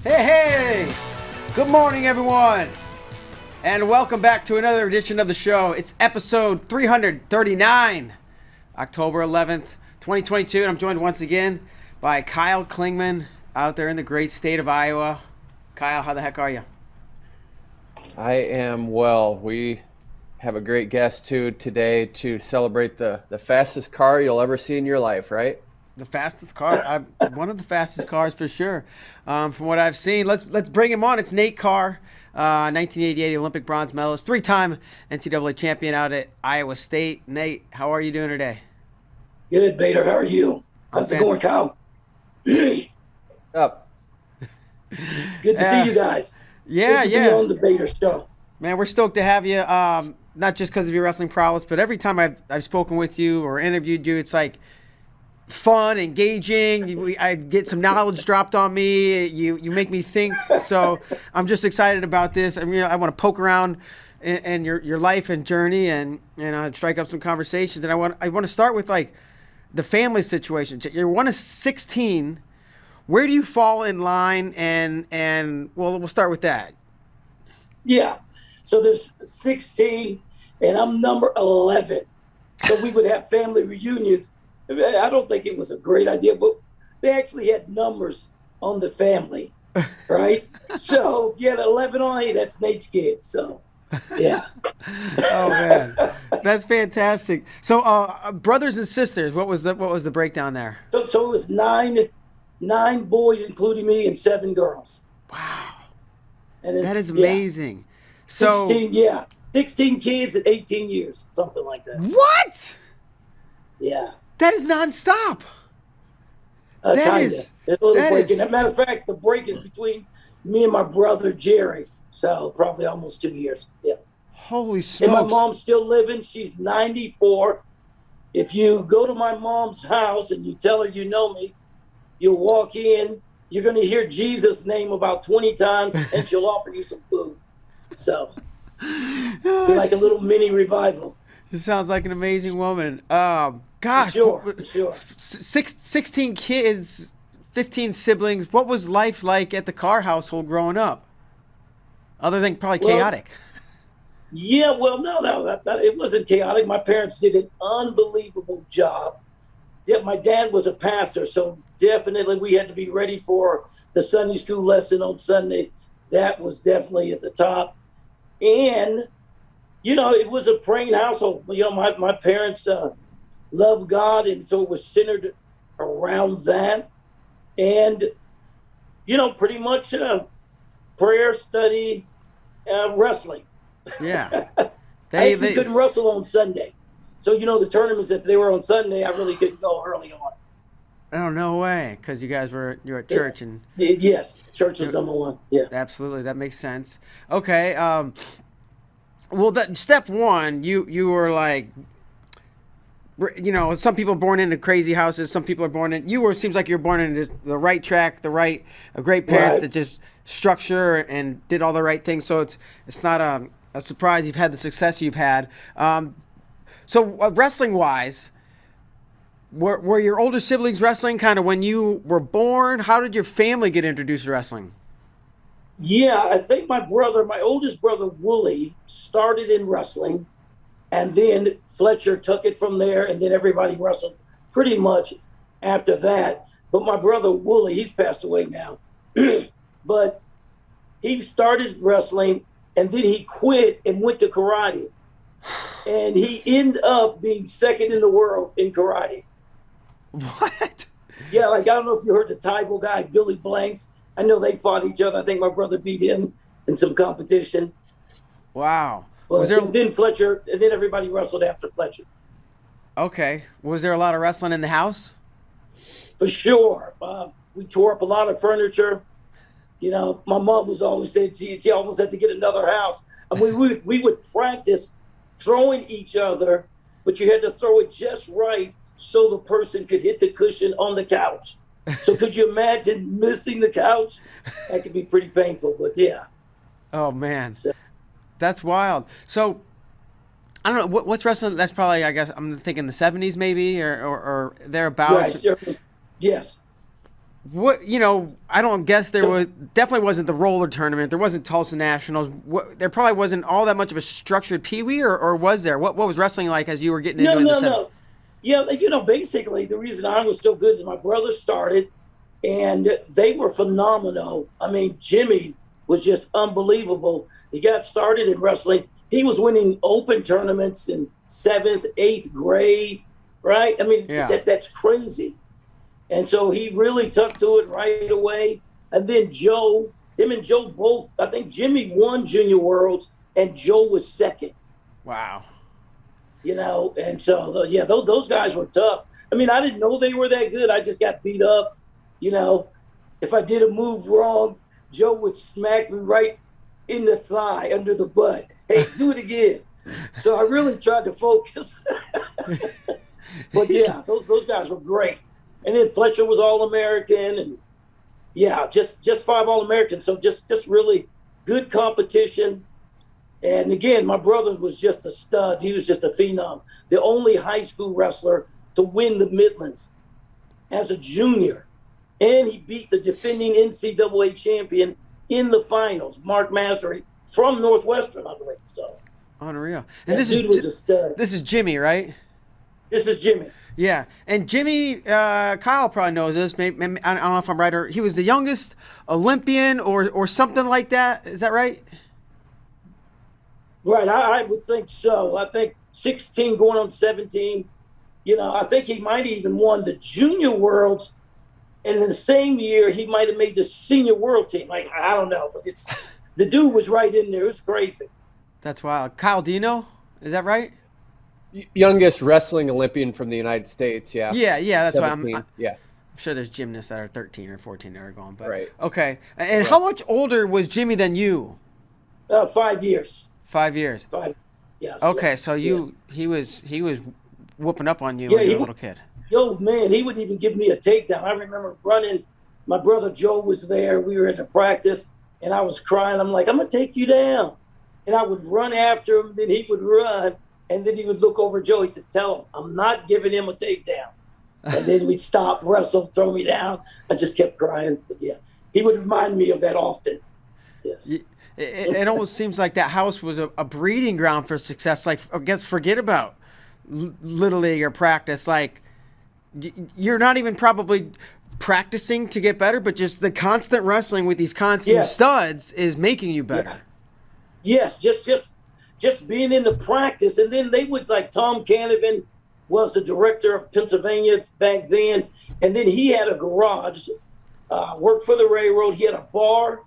Hey, hey! Good morning, everyone! And welcome back to another edition of the show. It's episode 339, October 11th, 2022. And I'm joined once again by Kyle Klingman out there in the great state of Iowa. Kyle, how the heck are you? I am well. We have a great guest, too, today to celebrate the fastest car you'll ever see in your life, right? The fastest car, one of the fastest cars for sure. From what I've seen, let's bring him on. It's Nate Carr, 1988 Olympic bronze medalist, three-time NCAA champion out at Iowa State. Nate, how are you doing today? Good, Bader. How are you? How's it going, Kyle? Up. It's good to see you guys. Yeah, good to be on the Bader show. Man, we're stoked to have you. Not just because of your wrestling prowess, but every time I've spoken with you or interviewed you, it's like fun, engaging. I get some knowledge dropped on me. You make me think. So I'm just excited about this. I mean, I want to poke around in your life and journey and strike up some conversations. And I want to start with like the family situation. You're one of 16. Where do you fall in line? And well, we'll start with that. Yeah. So there's 16, and I'm number 11. So we would have family reunions. I don't think it was a great idea, but they actually had numbers on the family, right? So if you had 11 on it, that's Nate's kid. So, yeah. Oh man, that's fantastic. So, brothers and sisters, what was the breakdown there? So it was nine boys, including me, and 7 girls. Wow, and that is amazing. Yeah. So 16 kids at 18 years, something like that. What? Yeah. That is nonstop. There's a little break. As a matter of fact, the break is between me and my brother Jerry. So probably almost 2 years. Yeah. Holy smokes. And my mom's still living. She's 94. If you go to my mom's house and you tell her you know me, you'll walk in, you're going to hear Jesus' name about 20 times, and she'll offer you some food. So, be like a little mini revival. She sounds like an amazing woman. Gosh, for sure. 16 kids, 15 siblings. What was life like at the Carr household growing up? Other than probably chaotic. Yeah, well, no, it wasn't chaotic. My parents did an unbelievable job. My dad was a pastor, so definitely we had to be ready for the Sunday school lesson on Sunday. That was definitely at the top. And, it was a praying household. My parents loved God, and so it was centered around that. And, pretty much prayer, study, wrestling. Yeah. I actually couldn't wrestle on Sunday. So, the tournaments, if they were on Sunday, I really couldn't go early on. Oh, no way, because you were at church. And yes, church was number one. Yeah. Absolutely, that makes sense. Okay, well, step one, you were like, some people are born into crazy houses, some people are born in, seems like you're born into the right track, great parents right. that just structure and did all the right things, so it's not a surprise you've had the success you've had. So wrestling-wise, were your older siblings wrestling kind of when you were born? How did your family get introduced to wrestling? Yeah, I think my oldest brother, Wooly, started in wrestling, and then Fletcher took it from there, and then everybody wrestled pretty much after that. But my brother, Wooly, he's passed away now, but he started wrestling, and then he quit and went to karate. And he ended up being second in the world in karate. What? Yeah, I don't know if you heard the Tybal guy, Billy Blanks. I know they fought each other. I think my brother beat him in some competition. Wow. But then Fletcher, and then everybody wrestled after Fletcher. Okay. Was there a lot of wrestling in the house? For sure. We tore up a lot of furniture. My mom was always said she almost had to get another house. I mean, we would practice throwing each other, but you had to throw it just right so the person could hit the cushion on the couch. So could you imagine missing the couch? That could be pretty painful, but yeah. Oh, man. That's wild. So, I don't know, what's wrestling? That's probably, I guess, I'm thinking the 70s maybe or thereabouts. Right, yes. What, I don't guess definitely wasn't the roller tournament. There wasn't Tulsa Nationals. There probably wasn't all that much of a structured Pee-wee, or was there? What was wrestling like as you were getting into it? No. Yeah, basically the reason I was so good is my brother started, and they were phenomenal. I mean, Jimmy was just unbelievable. He got started in wrestling. He was winning open tournaments in 7th, 8th grade, right? I mean, that's crazy. And so he really took to it right away. And then him and Joe both, I think Jimmy won Junior Worlds and Joe was second. Wow. And so, those guys were tough. I mean, I didn't know they were that good. I just got beat up. If I did a move wrong, Joe would smack me right in the thigh, under the butt. Hey, do it again. So I really tried to focus. But yeah, those guys were great. And then Fletcher was All-American, and just 5 All-Americans. So just really good competition. And again, my brother was just a stud. He was just a phenom. The only high school wrestler to win the Midlands as a junior. And he beat the defending NCAA champion in the finals, Mark Massery, from Northwestern, I believe. So unreal. And this dude was a stud. This is Jimmy, right? This is Jimmy. Yeah. And Jimmy, Kyle probably knows this. Maybe, I don't know if I'm right, or he was the youngest Olympian or something like that. Is that right? Right, I would think so. I think 16 going on 17. I think he might have even won the Junior Worlds, and in the same year he might have made the Senior World team. Like, I don't know, but the dude was right in there. It was crazy. That's wild. Kyle, do you know? Is that right? Youngest wrestling Olympian from the United States. Yeah. Yeah. That's why I'm sure there's gymnasts that are 13 or 14 that are going. But right. Okay. And how much older was Jimmy than you? 5 years. 5 years. 5. Yes. Okay, so he was whooping up on you when you were a little kid. Yo, man, he would even give me a takedown. I remember running. My brother Joe was there. We were in the practice, and I was crying. I'm like, I'm gonna take you down, and I would run after him. Then he would run, and then he would look over Joe. He said, "Tell him I'm not giving him a takedown." And then we'd stop, wrestle, throw me down. I just kept crying. But yeah, he would remind me of that often. Yes. It almost seems like that house was a breeding ground for success. Like, I guess, forget about Little League or practice. Like, you're not even probably practicing to get better, but just the constant wrestling with these constant studs is making you better. Yes, just being in the practice. And then they would, like, Tom Canavan was the director of Pennsylvania back then. And then he had a garage, worked for the railroad. He had a bar.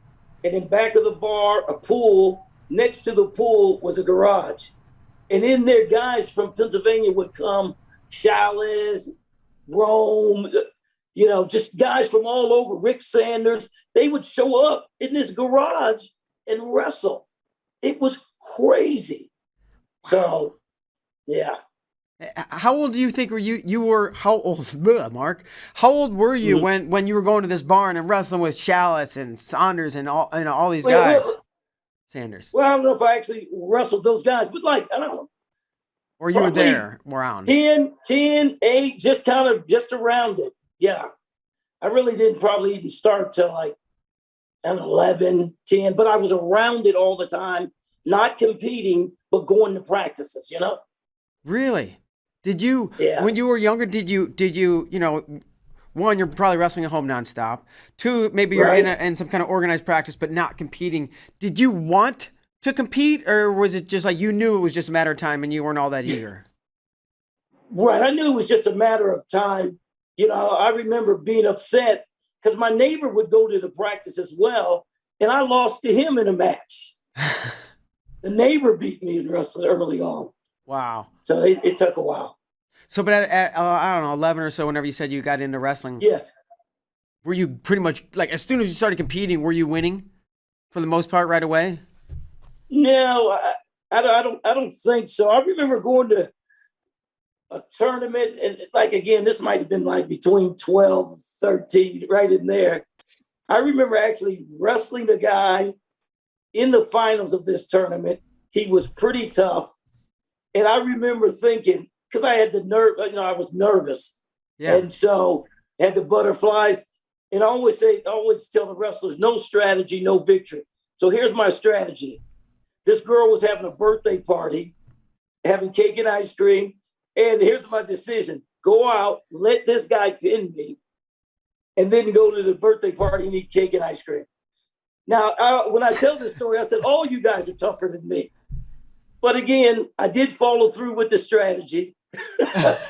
And in back of the bar, a pool. Next to the pool was a garage. And in there, guys from Pennsylvania would come, Chalice, Rome, just guys from all over, Rick Sanders. They would show up in this garage and wrestle. It was crazy. So, yeah. How old do you think you were? How old, Mark? How old were you when you were going to this barn and wrestling with Chalice and Saunders and all these guys? Sanders. Well, I don't know if I actually wrestled those guys, but I don't know. Or you were there around 10, 8, just around it. Yeah, I really didn't probably even start till 11, 10, but I was around it all the time, not competing, but going to practices. Really? Did you, Yeah. when you were younger, did you, one, you're probably wrestling at home nonstop. Two, maybe you're in some kind of organized practice, but not competing. Did you want to compete, or was it just like you knew it was just a matter of time and you weren't all that eager? Right. I knew it was just a matter of time. I remember being upset because my neighbor would go to the practice as well, and I lost to him in a match. The neighbor beat me in wrestling early on. Wow. So it took a while. So, but at I don't know, 11 or so, whenever you said you got into wrestling, Yes. were you pretty much, as soon as you started competing, were you winning for the most part right away? No, I don't think so. I remember going to a tournament, and again, this might have been between 12 and 13, right in there. I remember actually wrestling a guy in the finals of this tournament. He was pretty tough. And I remember thinking, because I had the nerve, I was nervous. Yeah. And so had the butterflies. And I always tell the wrestlers, no strategy, no victory. So here's my strategy. This girl was having a birthday party, having cake and ice cream. And here's my decision. Go out, let this guy pin me, and then go to the birthday party and eat cake and ice cream. Now, when I tell this story, I said, all you guys are tougher than me. But again, I did follow through with the strategy.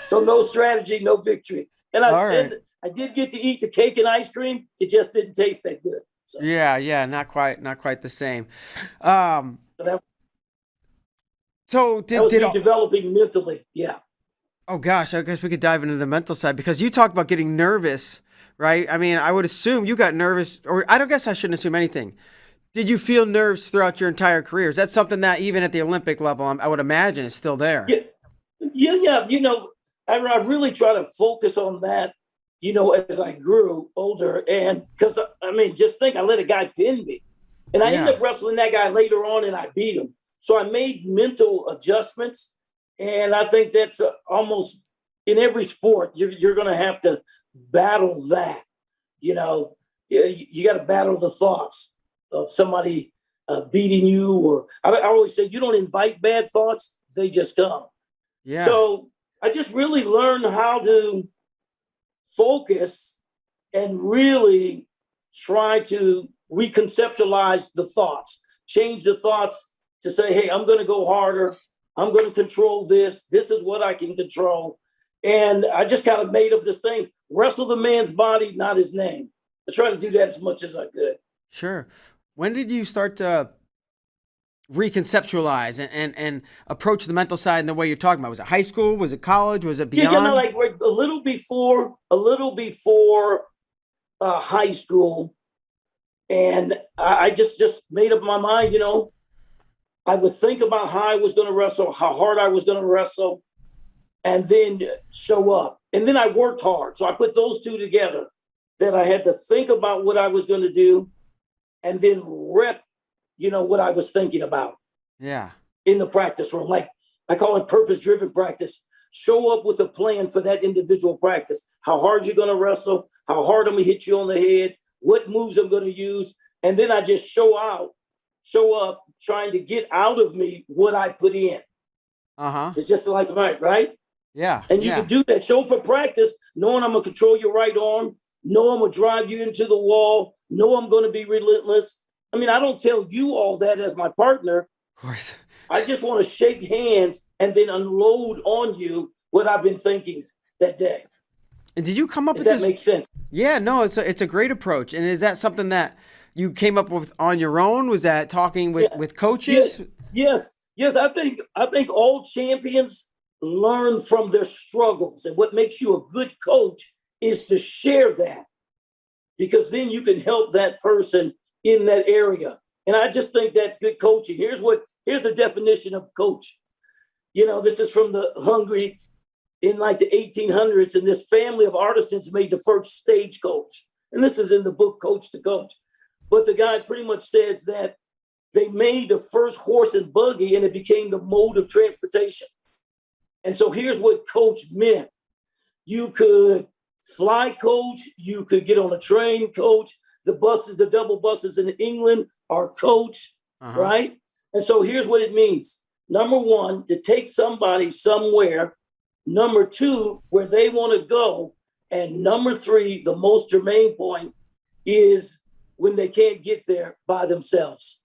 So no strategy, no victory. And I did get to eat the cake and ice cream. It just didn't taste that good. So. Yeah, not quite the same. So that was me developing mentally. Yeah. Oh gosh, I guess we could dive into the mental side, because you talked about getting nervous, right? I mean, I would assume you got nervous, or I don't guess I shouldn't assume anything. Did you feel nerves throughout your entire career? Is that something that even at the Olympic level, I would imagine is still there? Yeah. You know, I really try to focus on that, you know, as I grew older. And because, I mean, just think, I let a guy pin me. And I ended up wrestling that guy later on, and I beat him. So I made mental adjustments. And I think that's almost in every sport, you're going to have to battle that. You know, you got to battle the thoughts of somebody beating you. Or I always say, you don't invite bad thoughts, they just come. Yeah. So I just really learned how to focus and really try to reconceptualize the thoughts, change the thoughts to say, hey, I'm going to go harder. I'm going to control this. This is what I can control. And I just kind of made up this thing, wrestle the man's body, not his name. I tried to do that as much as I could. Sure. When did you start to reconceptualize and approach the mental side in the way you're talking about? Was it high school? Was it college? Was it beyond? Yeah, you know, like a little before high school. And I just made up my mind, you know, I would think about how I was going to wrestle, how hard I was going to wrestle, and then show up. And then I worked hard. So I put those two together, that I had to think about what I was going to do and then rep, you know, what I was thinking about. Yeah. In the practice room. Like I call it purpose-driven practice. Show up with a plan for that individual practice. How hard you're going to wrestle, how hard I'm going to hit you on the head, what moves I'm going to use. And then I just show up trying to get out of me what I put in. It's just like, right? Yeah. And you can do that. Show up for practice, knowing I'm going to control your right arm, know I'm going to drive you into the wall, know I'm going to be relentless. I mean, I don't tell you all that as my partner. Of course. I just want to shake hands and then unload on you what I've been thinking that day. And did you come up with this? That makes sense. Yeah, no, it's a great approach. And is that something that you came up with on your own? Was that talking with coaches? Yes. I think all champions learn from their struggles. And what makes you a good coach is to share that, because then you can help that person in that area. And I just think that's good coaching. Here's the definition of coach. You know, this is from the Hungary in like the 1800s, and this family of artisans made the first stagecoach. And this is in the book, Coach to Coach. But the guy pretty much says that they made the first horse and buggy, and it became the mode of transportation. And so here's what coach meant. You could fly coach, you could get on a train coach. The buses, the double buses in England are coach, right? And so here's what it means. Number one, to take somebody somewhere. Number two, where they want to go. And number three, the most germane point, is when they can't get there by themselves.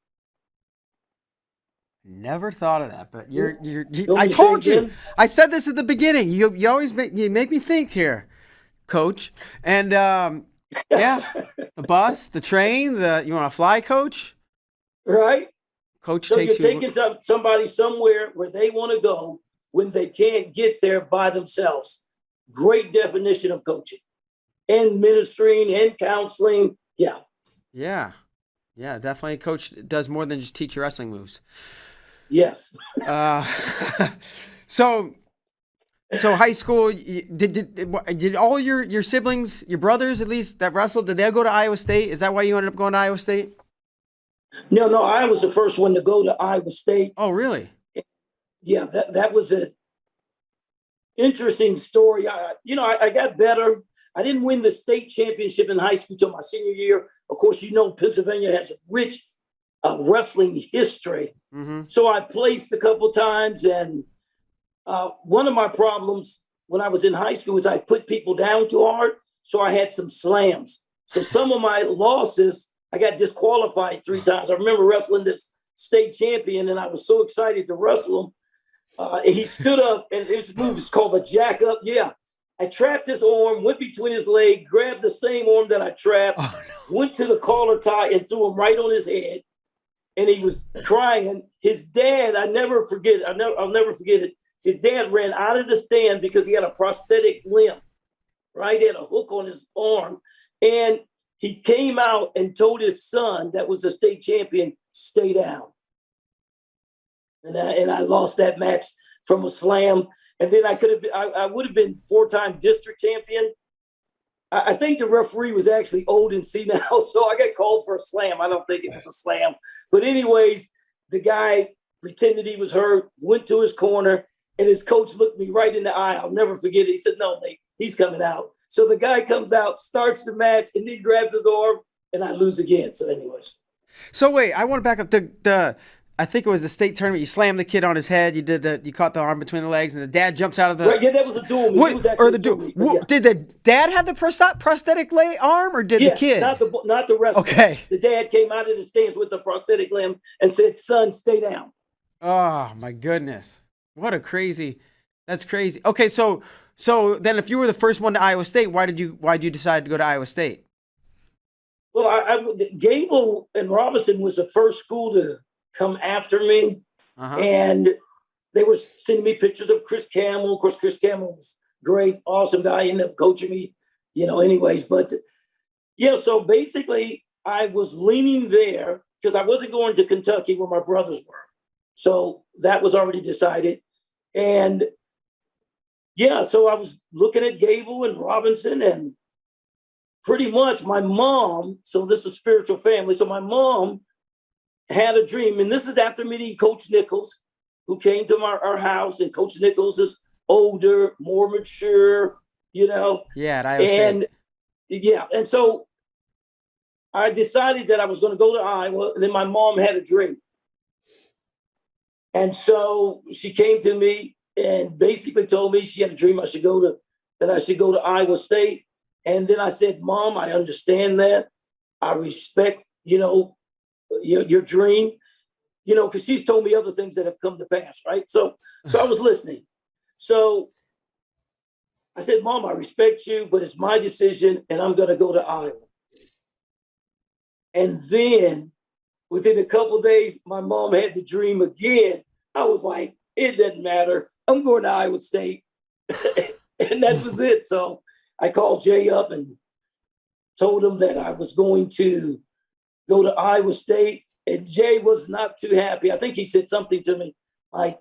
Never thought of that, but I told you. I said this at the beginning. You always make me think here, Coach. And yeah, the bus, the train, you want to fly, Coach? Right. Coach so takes you're taking somebody somewhere where they want to go when they can't get there by themselves. Great definition of coaching, and ministering and counseling. Yeah, definitely. Coach does more than just teach you wrestling moves. Yes. So high school, did all your siblings, your brothers at least that wrestled, did they go to Iowa State? Is that why you ended up going to Iowa State? No, I was the first one to go to Iowa State. Oh, really? Yeah, that was an interesting story. I got better. I didn't win the state championship in high school until my senior year. Of course, Pennsylvania has a rich wrestling history. Mm-hmm. So I placed a couple times, and one of my problems when I was in high school was I put people down too hard, so I had some slams. So some of my losses, I got disqualified 3 times. I remember wrestling this state champion, and I was so excited to wrestle him. And he stood up, and his move is called a jack up. Yeah. I trapped his arm, went between his leg, grabbed the same arm that I trapped, went to the collar tie, and threw him right on his head. And he was crying. His dad, I'll never forget it. His dad ran out of the stand because he had a prosthetic limb, right? He had a hook on his arm. And he came out and told his son, that was the state champion, stay down. And I lost that match from a slam. And then I would have been 4-time district champion. I think the referee was actually old and senile, so I got called for a slam. I don't think it was a slam. But anyways, the guy pretended he was hurt, went to his corner, and his coach looked me right in the eye. I'll never forget it. He said, no, Nate, he's coming out. So the guy comes out, starts the match, and then grabs his arm, and I lose again. So anyways. So wait, I want to back up the I think it was the state tournament. You slammed the kid on his head. You caught the arm between the legs, and the dad jumps out of the. Right, yeah, that was a dual meet. Yeah. Did the dad have the prosthetic arm, or did the kid? Not the wrestler. Okay. The dad came out of the stands with the prosthetic limb and said, "Son, stay down." Oh my goodness! That's crazy. Okay, so then if you were the first one to Iowa State, why'd you decide to go to Iowa State? Well, Gable and Robinson was the first school to come after me, and they were sending me pictures of Chris Campbell. Of course, Chris Campbell was great, awesome guy. He ended up coaching me, anyways. But yeah, so basically I was leaning there because I wasn't going to Kentucky where my brothers were. So that was already decided. And yeah, so I was looking at Gable and Robinson, and pretty much my mom, so this is a spiritual family. So my mom had a dream, and this is after meeting Coach Nichols, who came to our house, and Coach Nichols is older, more mature, Yeah, at Iowa State. Yeah, and so I decided that I was going to go to Iowa, and then my mom had a dream. And so she came to me and basically told me she had a dream that I should go to Iowa State. And then I said, Mom, I understand that. I respect, your dream, because she's told me other things that have come to pass, right? So I was listening. So I said, Mom, I respect you, but it's my decision, and I'm going to go to Iowa. And then within a couple of days, my mom had the dream again. I was like, it doesn't matter. I'm going to Iowa State. And that was it. So I called Jay up and told him that I was going to go to Iowa State. And Jay was not too happy. I think he said something to me like,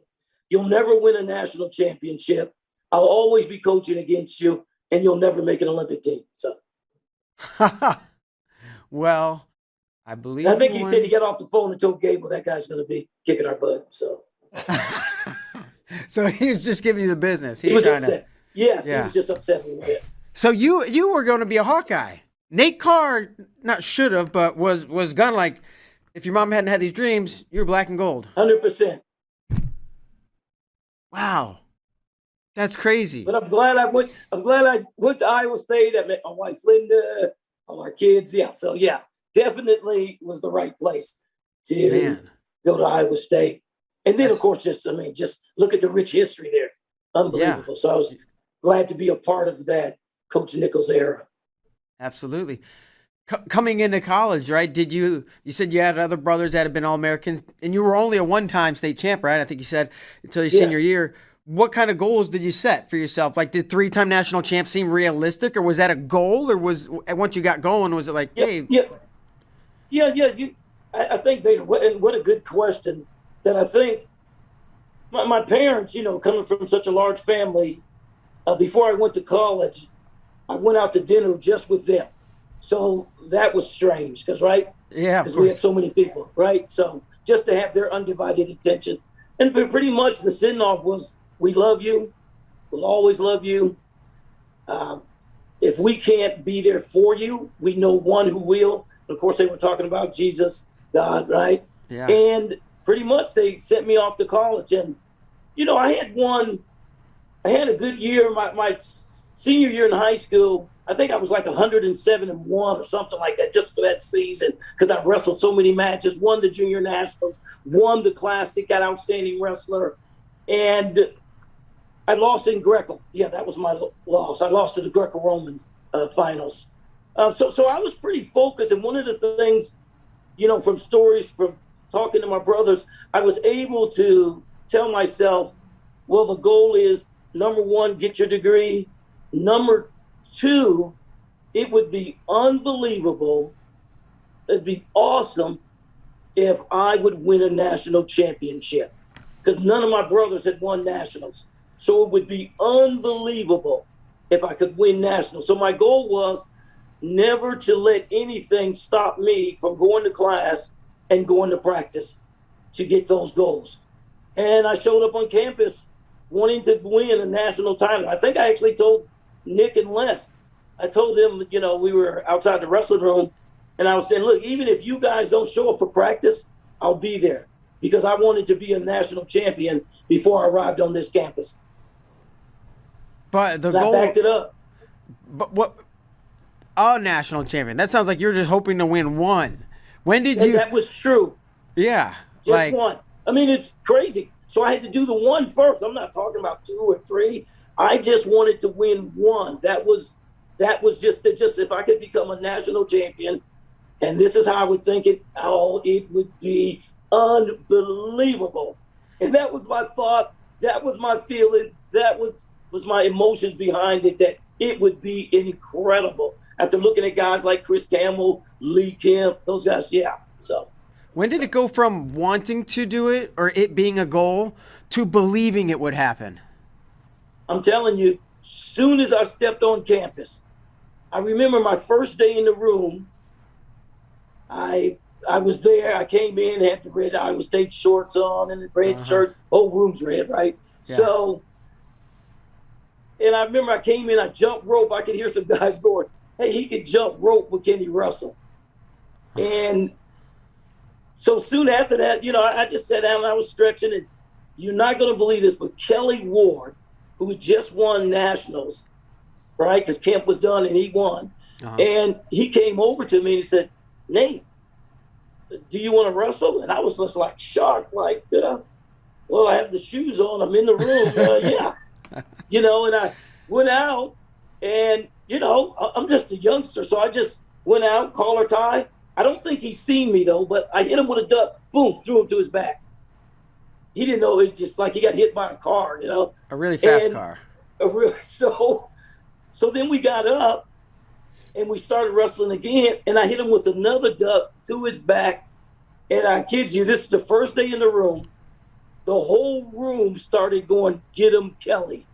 you'll never win a national championship. I'll always be coaching against you, and you'll never make an Olympic team. So, well, I believe. I think he said he got off the phone and told Gable that guy's going to be kicking our butt. So, so he was just giving you the business. He was upset. Yes, yeah. He was just upset a little bit. So you were going to be a Hawkeye. Nate Carr, not should have, but was gonna, like, if your mom hadn't had these dreams, you were black and gold. 100%. Wow. That's crazy. But I'm glad I went to Iowa State. I met my wife Linda, all our kids. Yeah. So yeah, definitely was the right place to go to Iowa State. And then of course, just look at the rich history there. Unbelievable. Yeah. So I was glad to be a part of that Coach Nichols era. Absolutely. Coming into college, right? You said you had other brothers that had been All-Americans, and you were only a one-time state champ, right? I think you said until your senior year. What kind of goals did you set for yourself? Like, did 3-time national champ seem realistic, or was that a goal, or once you got going, was it like, hey? I think what a good question. That I think my parents, coming from such a large family, before I went to college, I went out to dinner just with them. So that was strange, because we had so many people, right? So just to have their undivided attention, and pretty much the send-off was, we love you. We'll always love you. if we can't be there for you, we know one who will. And of course, they were talking about Jesus, God, right? Yeah. And pretty much they sent me off to college. And, I had a good year. My senior year in high school, I think I was like 107-1 or something like that just for that season because I wrestled so many matches, won the junior nationals, won the classic, got outstanding wrestler. And I lost in Greco. Yeah, that was my loss. I lost to the Greco-Roman finals. So I was pretty focused. And one of the things, from stories, from talking to my brothers, I was able to tell myself, well, the goal is, number one, get your degree. Number two, it would be unbelievable. It'd be awesome if I would win a national championship because none of my brothers had won nationals. So it would be unbelievable if I could win nationals. So my goal was never to let anything stop me from going to class and going to practice to get those goals. And I showed up on campus wanting to win a national title. I think I actually told Nick and Les, I told them, we were outside the wrestling room, and I was saying, look, even if you guys don't show up for practice, I'll be there because I wanted to be a national champion before I arrived on this campus. But the And goal, I backed it up. but what? A national champion. That sounds like you're just hoping to win one. When did And you? that was true. Yeah, Just one. I mean, it's crazy. So I had to do the one first. I'm not talking about two or three. I just wanted to win one. That was just if I could become a national champion, and this is how I would think it. Oh, it would be unbelievable. And that was my thought. That was my feeling. That was my emotions behind it. That it would be incredible. After looking at guys like Chris Campbell, Lee Kemp, those guys, yeah. So. When did it go from wanting to do it or it being a goal to believing it would happen? I'm telling you, soon as I stepped on campus, I remember my first day in the room. I was there. I came in, had the red Iowa State shorts on and the red shirt. Whole room's red, right? Yeah. So, and I remember I came in, I jumped rope. I could hear some guys going, hey, he could jump rope with Kenny Russell. And so soon after that, I just sat down and I was stretching. And you're not going to believe this, but Kelly Ward, who had just won nationals, right? Because Kemp was done and he won. And he came over to me and he said, Nate, do you want to wrestle? And I was just like shocked, like, well, I have the shoes on. I'm in the room. Yeah. And I went out and, I'm just a youngster. So I just went out, collar tie. I don't think he's seen me, though, but I hit him with a duck, boom, threw him to his back. He didn't know. It was just like he got hit by a car, A really fast car. So then we got up, and we started wrestling again, and I hit him with another duck to his back. And I kid you, this is the first day in the room. The whole room started going, get him, Kelly.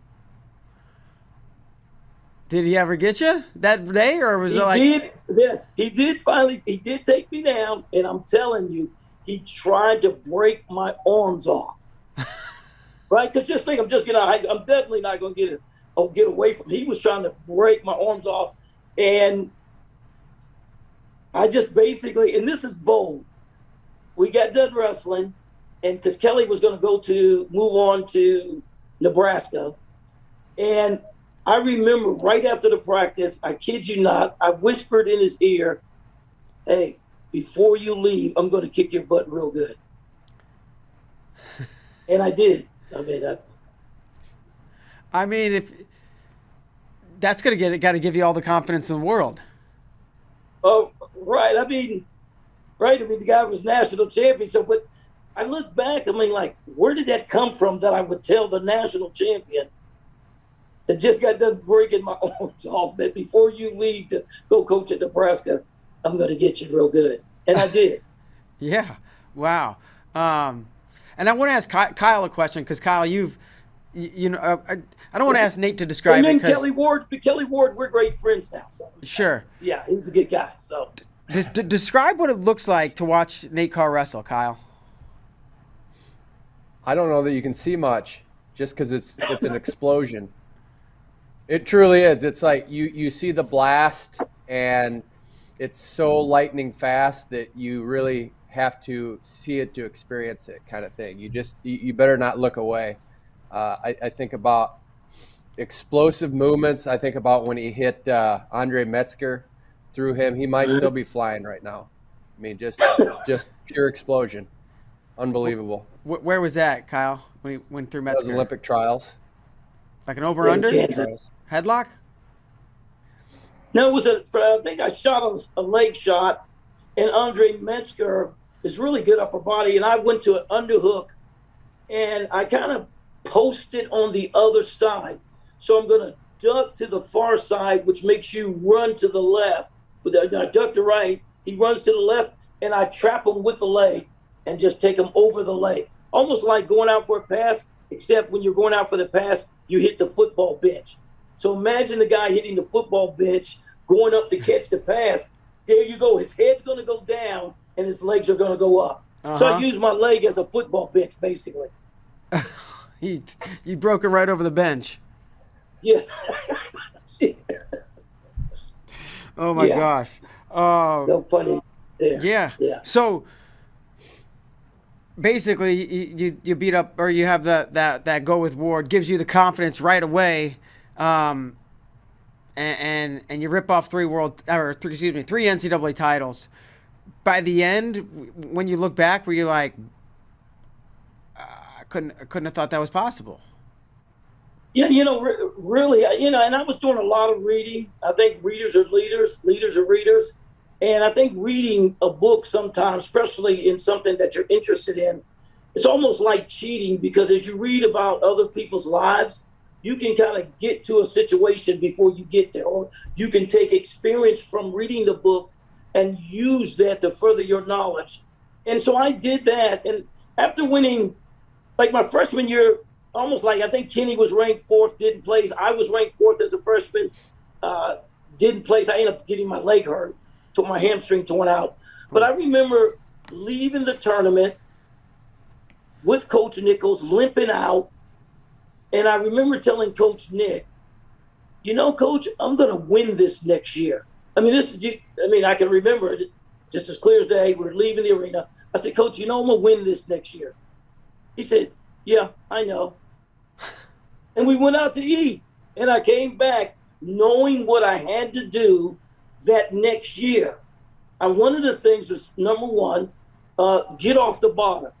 Did he ever get you that day, or was it like? He did. Yes, he did. Finally, he did take me down, and I'm telling you, he tried to break my arms off. Right? Because just think, I'm definitely not going to get away from him. He was trying to break my arms off, and I just basically, and this is bold. We got done wrestling, and because Kelly was going to move on to Nebraska, and I remember right after the practice, I kid you not, I whispered in his ear, hey, before you leave, I'm going to kick your butt real good. And I did. I mean, if that's got to give you all the confidence in the world. Oh, right. The guy was national champion. So, but I look back, where did that come from that I would tell the national champion that just got done breaking my arms off that before you leave to go coach at Nebraska, I'm going to get you real good. And I did. Yeah. Wow. And I want to ask Kyle a question because Kyle, I don't want to ask Nate to describe and then it. Kelly Ward, we're great friends now. So sure. Yeah, he's a good guy. So describe what it looks like to watch Nate Carr wrestle, Kyle. I don't know that you can see much just because it's an explosion. It truly is. It's like you see the blast, and it's so lightning fast that you really have to see it to experience it, kind of thing. You better not look away. I think about explosive movements. I think about when he hit Andre Metzger through him. He might still be flying right now. I mean, just pure explosion. Unbelievable. Where was that, Kyle, when he went through Those Metzger? Olympic trials. Like an over-under? Kansas. Headlock? No, it was I think I shot a leg shot, and Andre Metzger is really good upper body, and I went to an underhook, and I kind of posted on the other side. So I'm going to duck to the far side, which makes you run to the left. But I duck to right, he runs to the left, and I trap him with the leg and just take him over the leg. Almost like going out for a pass, except when you're going out for the pass, you hit the football bench. So imagine the guy hitting the football bench, going up to catch the pass. There you go. His head's going to go down, and his legs are going to go up. So I use my leg as a football bench, basically. You broke it right over the bench. Yes. Oh, my gosh. No pun there. Yeah. So basically, you beat up, or you have that go with Ward, gives you the confidence right away, and you rip off three NCAA titles. By the end, when you look back, were you like, I couldn't have thought that was possible? Yeah, really, and I was doing a lot of reading. I think readers are leaders, leaders are readers. And I think reading a book sometimes, especially in something that you're interested in, it's almost like cheating, because as you read about other people's lives, you can kind of get to a situation before you get there, or you can take experience from reading the book and use that to further your knowledge. And so I did that. And after winning, like my freshman year, almost like I think Kenny was ranked fourth, didn't place. I was ranked fourth as a freshman, didn't place. I ended up getting my leg hurt, took my hamstring torn out. But I remember leaving the tournament with Coach Nichols, limping out. And I remember telling Coach Nick, Coach, I'm going to win this next year. I mean, I can remember it just as clear as day. We're leaving the arena. I said, Coach, I'm going to win this next year. He said, yeah, I know. And we went out to eat. And I came back knowing what I had to do that next year. And one of the things was, number one, get off the bottom.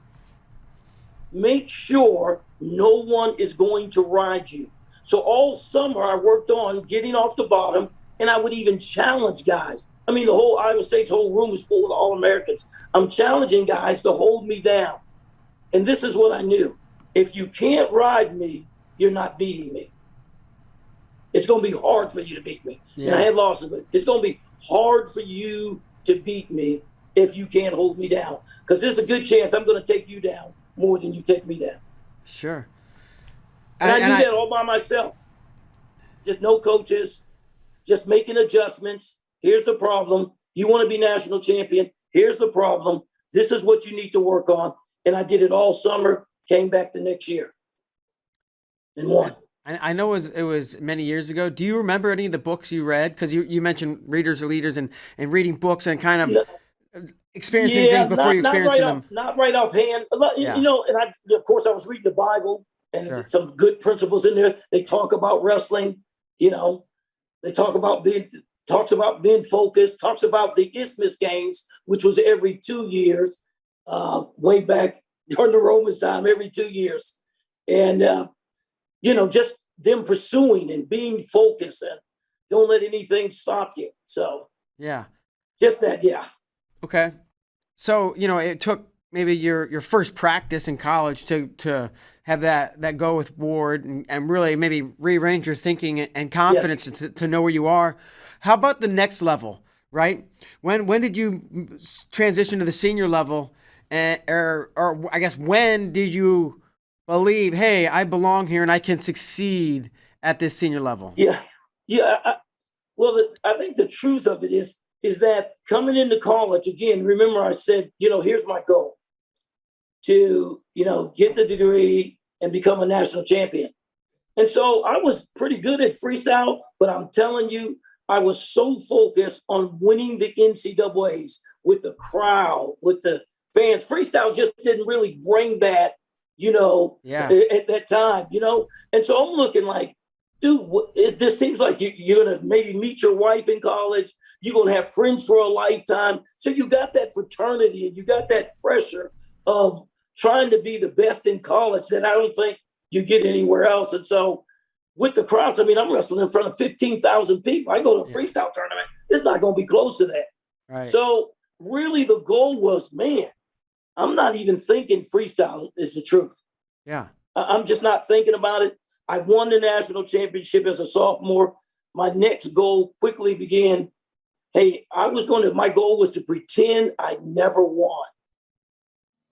Make sure no one is going to ride you. So all summer I worked on getting off the bottom, and I would even challenge guys. I mean, the whole Iowa State's whole room was full of All-Americans. I'm challenging guys to hold me down. And this is what I knew. If you can't ride me, you're not beating me. It's going to be hard for you to beat me. Yeah. And I had losses, but it's going to be hard for you to beat me if you can't hold me down. Because there's a good chance I'm going to take you down more than you take me down. Sure. And I did that all by myself. Just no coaches, just making adjustments. Here's the problem. You want to be national champion. Here's the problem. This is what you need to work on. And I did it all summer, came back the next year and won. I know it was many years ago. Do you remember any of the books you read? Because you mentioned readers are leaders and reading books and kind of experiencing things before you experienced them. Not right offhand. And of course I was reading the Bible and some good principles in there. They talk about wrestling, they talks about being focused, talks about the Isthmus Games, which was every 2 years, way back during the Roman time, every 2 years. And, just them pursuing and being focused and don't let anything stop you. So, just that, Okay. So, it took maybe your first practice in college to have that go with Ward and really maybe rearrange your thinking and confidence to know where you are. How about the next level, right? When did you transition to the senior level? Or I guess, when did you believe, hey, I belong here and I can succeed at this senior level? Yeah. I think the truth of it is that coming into college, again, remember I said, here's my goal to, get the degree and become a national champion. And so I was pretty good at freestyle, but I'm telling you, I was so focused on winning the NCAAs with the crowd, with the fans. Freestyle just didn't really bring that, at that time, And so I'm looking like, dude, this seems like you're going to maybe meet your wife in college. You're going to have friends for a lifetime. So you got that fraternity and you got that pressure of trying to be the best in college that I don't think you get anywhere else. And so with the crowds, I mean, I'm wrestling in front of 15,000 people. I go to a freestyle tournament. It's not going to be close to that. Right. So really the goal was, man, I'm not even thinking freestyle is the truth. Yeah. I'm just not thinking about it. I won the national championship as a sophomore. My next goal quickly began, hey, my goal was to pretend I never won.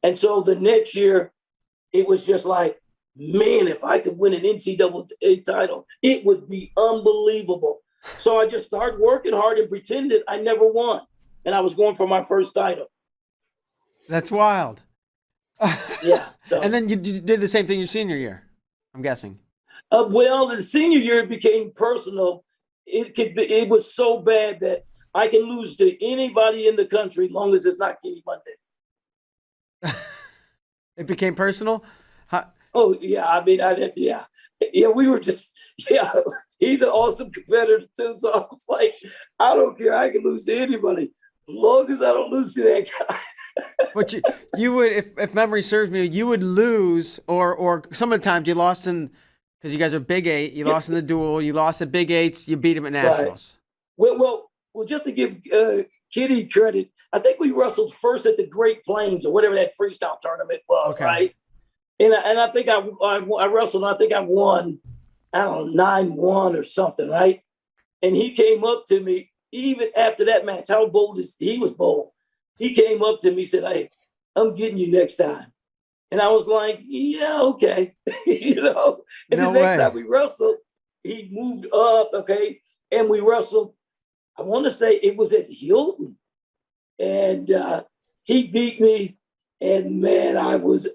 And so the next year, it was just like, man, if I could win an NCAA title, it would be unbelievable. So I just started working hard and pretended I never won. And I was going for my first title. That's wild. Yeah. So. And then you did the same thing your senior year, I'm guessing. Well, the senior year it became personal. It was so bad that I can lose to anybody in the country as long as it's not Kenny Monday. It became personal? Oh, yeah. I mean, yeah. Yeah, we were just, yeah, he's an awesome competitor too. So I was like, I don't care. I can lose to anybody as long as I don't lose to that guy. But you would, if memory serves me, you would lose, or some of the times you lost because you guys are Big 8, you lost in the duel, you lost at Big 8s, you beat him at Nationals. Right. Well, just to give Kitty credit, I think we wrestled first at the Great Plains or whatever that freestyle tournament was, okay. Right? And I think I wrestled, and I think I won, I don't know, 9-1 or something, right? And he came up to me, even after that match, how bold he was bold. He came up to me and said, hey, I'm getting you next time. And I was like, yeah, okay. And no the next time we wrestled, he moved up, okay? And we wrestled, I want to say it was at Hilton. And he beat me. And man, I was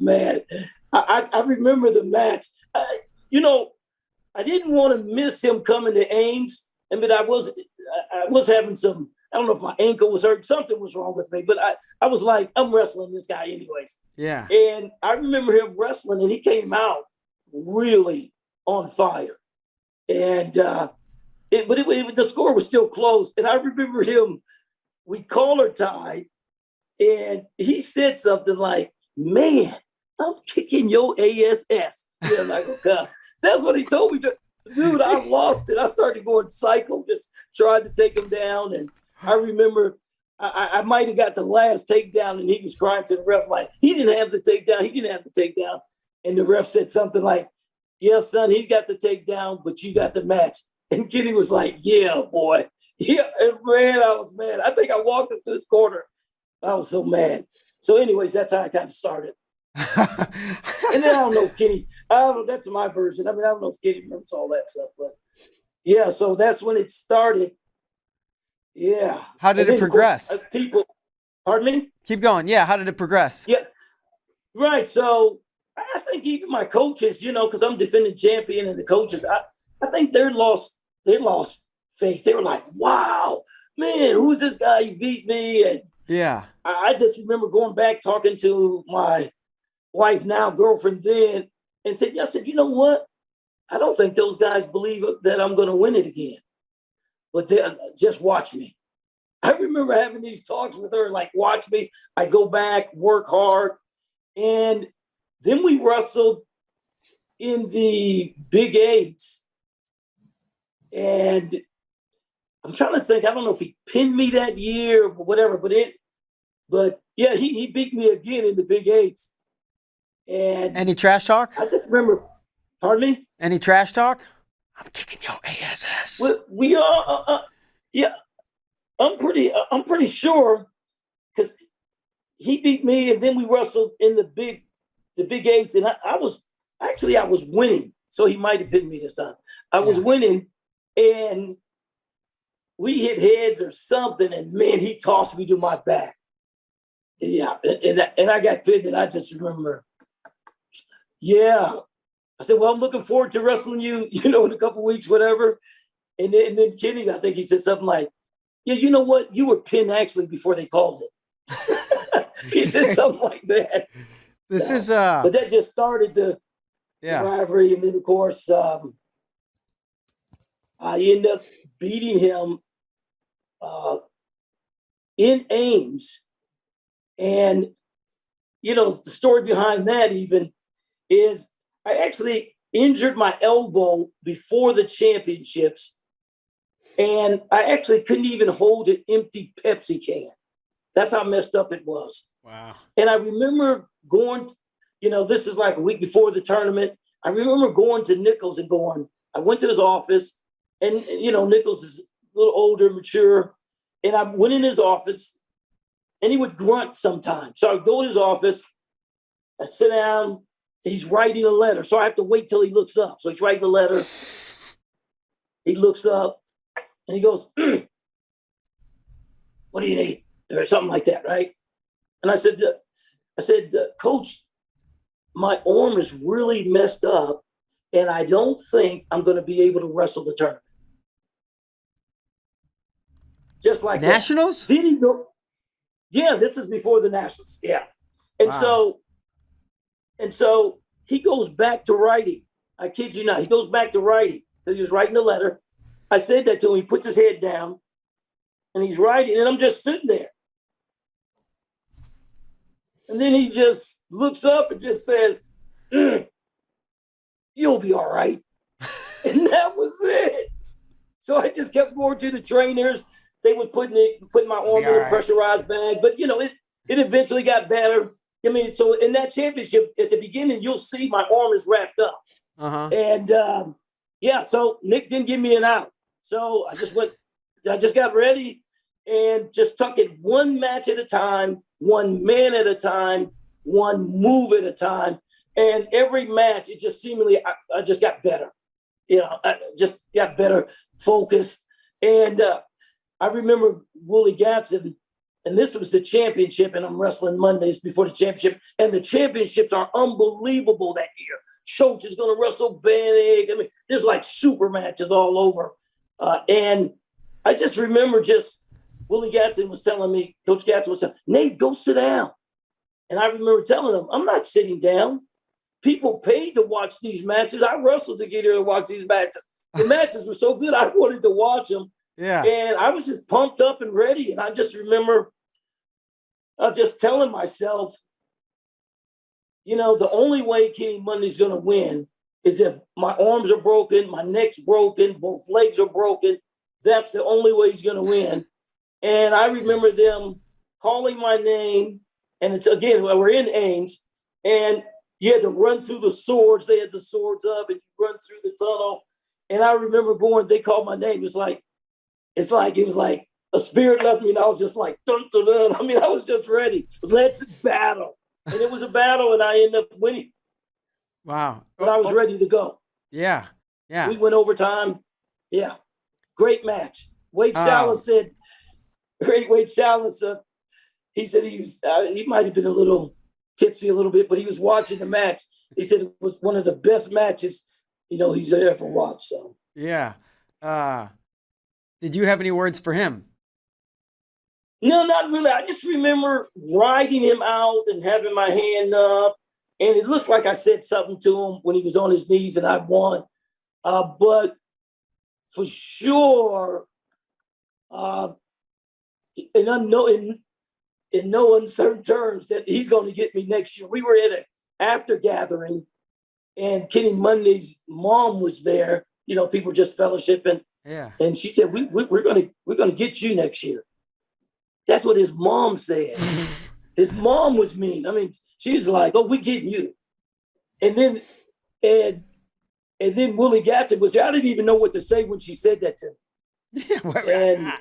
mad. I remember the match. I didn't want to miss him coming to Ames. I mean, I was having some, I don't know if my ankle was hurt, something was wrong with me, but I was like, I'm wrestling this guy anyways. Yeah. And I remember him wrestling, and he came out really on fire. And the score was still close. And I remember him, we collar tied, and he said something like, man, I'm kicking your ASS. Yeah, I'm like, cuss. That's what he told me. Dude, I lost it. I started going psycho, just trying to take him down. And I remember I might have got the last takedown, and he was crying to the ref like, he didn't have the takedown. And the ref said something like, yeah, son, he got the takedown, but you got the match. And Kenny was like, yeah, boy. Yeah, and man, I was mad. I think I walked up to this corner. I was so mad. So anyways, that's how I kind of started. And then I don't know if Kenny, that's my version. I mean, I don't know if Kenny remembers all that stuff, but yeah, so that's when it started. Yeah. How did it progress? Pardon me? Keep going. Yeah. How did it progress? Yeah. Right. So I think even my coaches, because I'm defending champion, and the coaches, I think they lost faith. They were like, wow, man, who's this guy? He beat me. And yeah. I just remember going back, talking to my wife, now girlfriend then, and said, I said, you know what? I don't think those guys believe that I'm going to win it again. But just watch me. I remember having these talks with her, like, watch me. I go back, work hard. And then we wrestled in the Big 8s. And I'm trying to think, I don't know if he pinned me that year or whatever, but yeah, he beat me again in the Big 8s. And any trash talk? I just remember, pardon me? Any trash talk? I'm kicking your ASS. We are, yeah, I'm pretty sure, because he beat me, and then we wrestled in the Big 8s, and I was winning, so he might have pinned me this time. I was winning, and we hit heads or something, and man, he tossed me to my back. Yeah, and I got pinned, and I just remember, yeah, I said, well, I'm looking forward to wrestling you, in a couple of weeks, whatever. And then Kenny, I think he said something like, yeah, you know what? You were pinned actually before they called it. He said something like that. But that just started the rivalry. And then, of course, I ended up beating him in Ames. And, the story behind that even is I actually injured my elbow before the championships. And I actually couldn't even hold an empty Pepsi can. That's how messed up it was. Wow. And I remember going, this is like a week before the tournament. I remember going to Nichols and I went to his office, and, Nichols is a little older, mature. And I went in his office, and he would grunt sometimes. So I go to his office, I sit down, he's writing a letter. So I have to wait till he looks up. So he's writing a letter. He looks up, and he goes, what do you need? Or something like that, right? And I said, Coach, my arm is really messed up, and I don't think I'm going to be able to wrestle the tournament. Just like Nationals? That. Then he go, yeah, this is before the Nationals, yeah. And wow. so he goes back to writing. I kid you not. He goes back to writing because he was writing a letter. I said that to him. He puts his head down, and he's writing, and I'm just sitting there. And then he just looks up and just says, you'll be all right. And that was it. So I just kept going to the trainers. They would put my arm in a pressurized bag. But, it eventually got better. I mean, so in that championship, at the beginning, you'll see my arm is wrapped up. Uh-huh. And, so Nick didn't give me an out. So I just got ready and just took it one match at a time, one man at a time, one move at a time. And every match, it just seemingly, I just got better. I just got better, focused. And I remember Willie Gatson, and this was the championship, and I'm wrestling Mondays before the championship. And the championships are unbelievable that year. Schultz is going to wrestle Bannig. I mean, there's like super matches all over. And I just remember Willie Gatson was telling me, Coach Gatson was saying, Nate, go sit down. And I remember telling him, I'm not sitting down. People paid to watch these matches. I wrestled to get here to watch these matches. The matches were so good, I wanted to watch them. Yeah. And I was just pumped up and ready. And I just remember just telling myself, the only way Kenny Monday's going to win is if my arms are broken, my neck's broken, both legs are broken. That's the only way he's going to win. And I remember them calling my name. And it's, again, we're in Ames. And you had to run through the swords. They had the swords up, and you run through the tunnel. And I remember they called my name. It was like a spirit left me, and I was just like, dun, dun, dun. I mean, I was just ready. Let's battle. And it was a battle, and I ended up winning. Wow. But I was ready to go. Yeah. Yeah. We went overtime. Yeah. Great match. Wade Challis said, he said he might have been a little tipsy a little bit, but he was watching the match. He said it was one of the best matches, he's ever watched. So yeah. Did you have any words for him? No, not really. I just remember riding him out and having my hand up, and it looks like I said something to him when he was on his knees and I won. But for sure, in no uncertain terms, that he's going to get me next year. We were at an after gathering, and Kenny Monday's mom was there. People just fellowshipping. Yeah. And she said, "We're gonna get you next year." That's what his mom said. His mom was mean. I mean, she was like, "Oh, we're getting you." And then Willie Gatson was there. I didn't even know what to say when she said that to him. And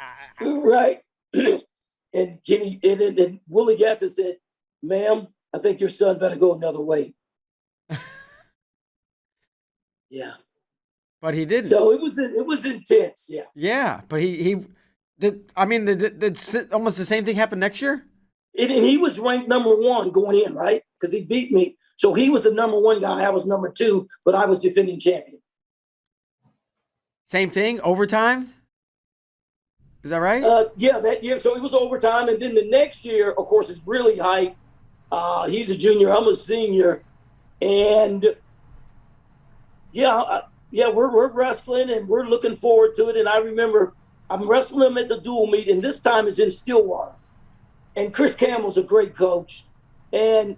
right. And Kenny, and then Willie Gatson said, "Ma'am, I think your son better go another way." Yeah. But he didn't. So it was intense. Yeah. Yeah, but he did. I mean, did almost the same thing happen next year? And he was ranked number 1 going in, right? Because he beat me. So he was the number 1 guy. I was number 2, but I was defending champion. Same thing, overtime? Is that right? Yeah, that year. So it was overtime. And then the next year, of course, it's really hyped. He's a junior. I'm a senior. And we're wrestling and we're looking forward to it. And I remember I'm wrestling him at the dual meet, and this time it's in Stillwater. And Chris Campbell's a great coach. And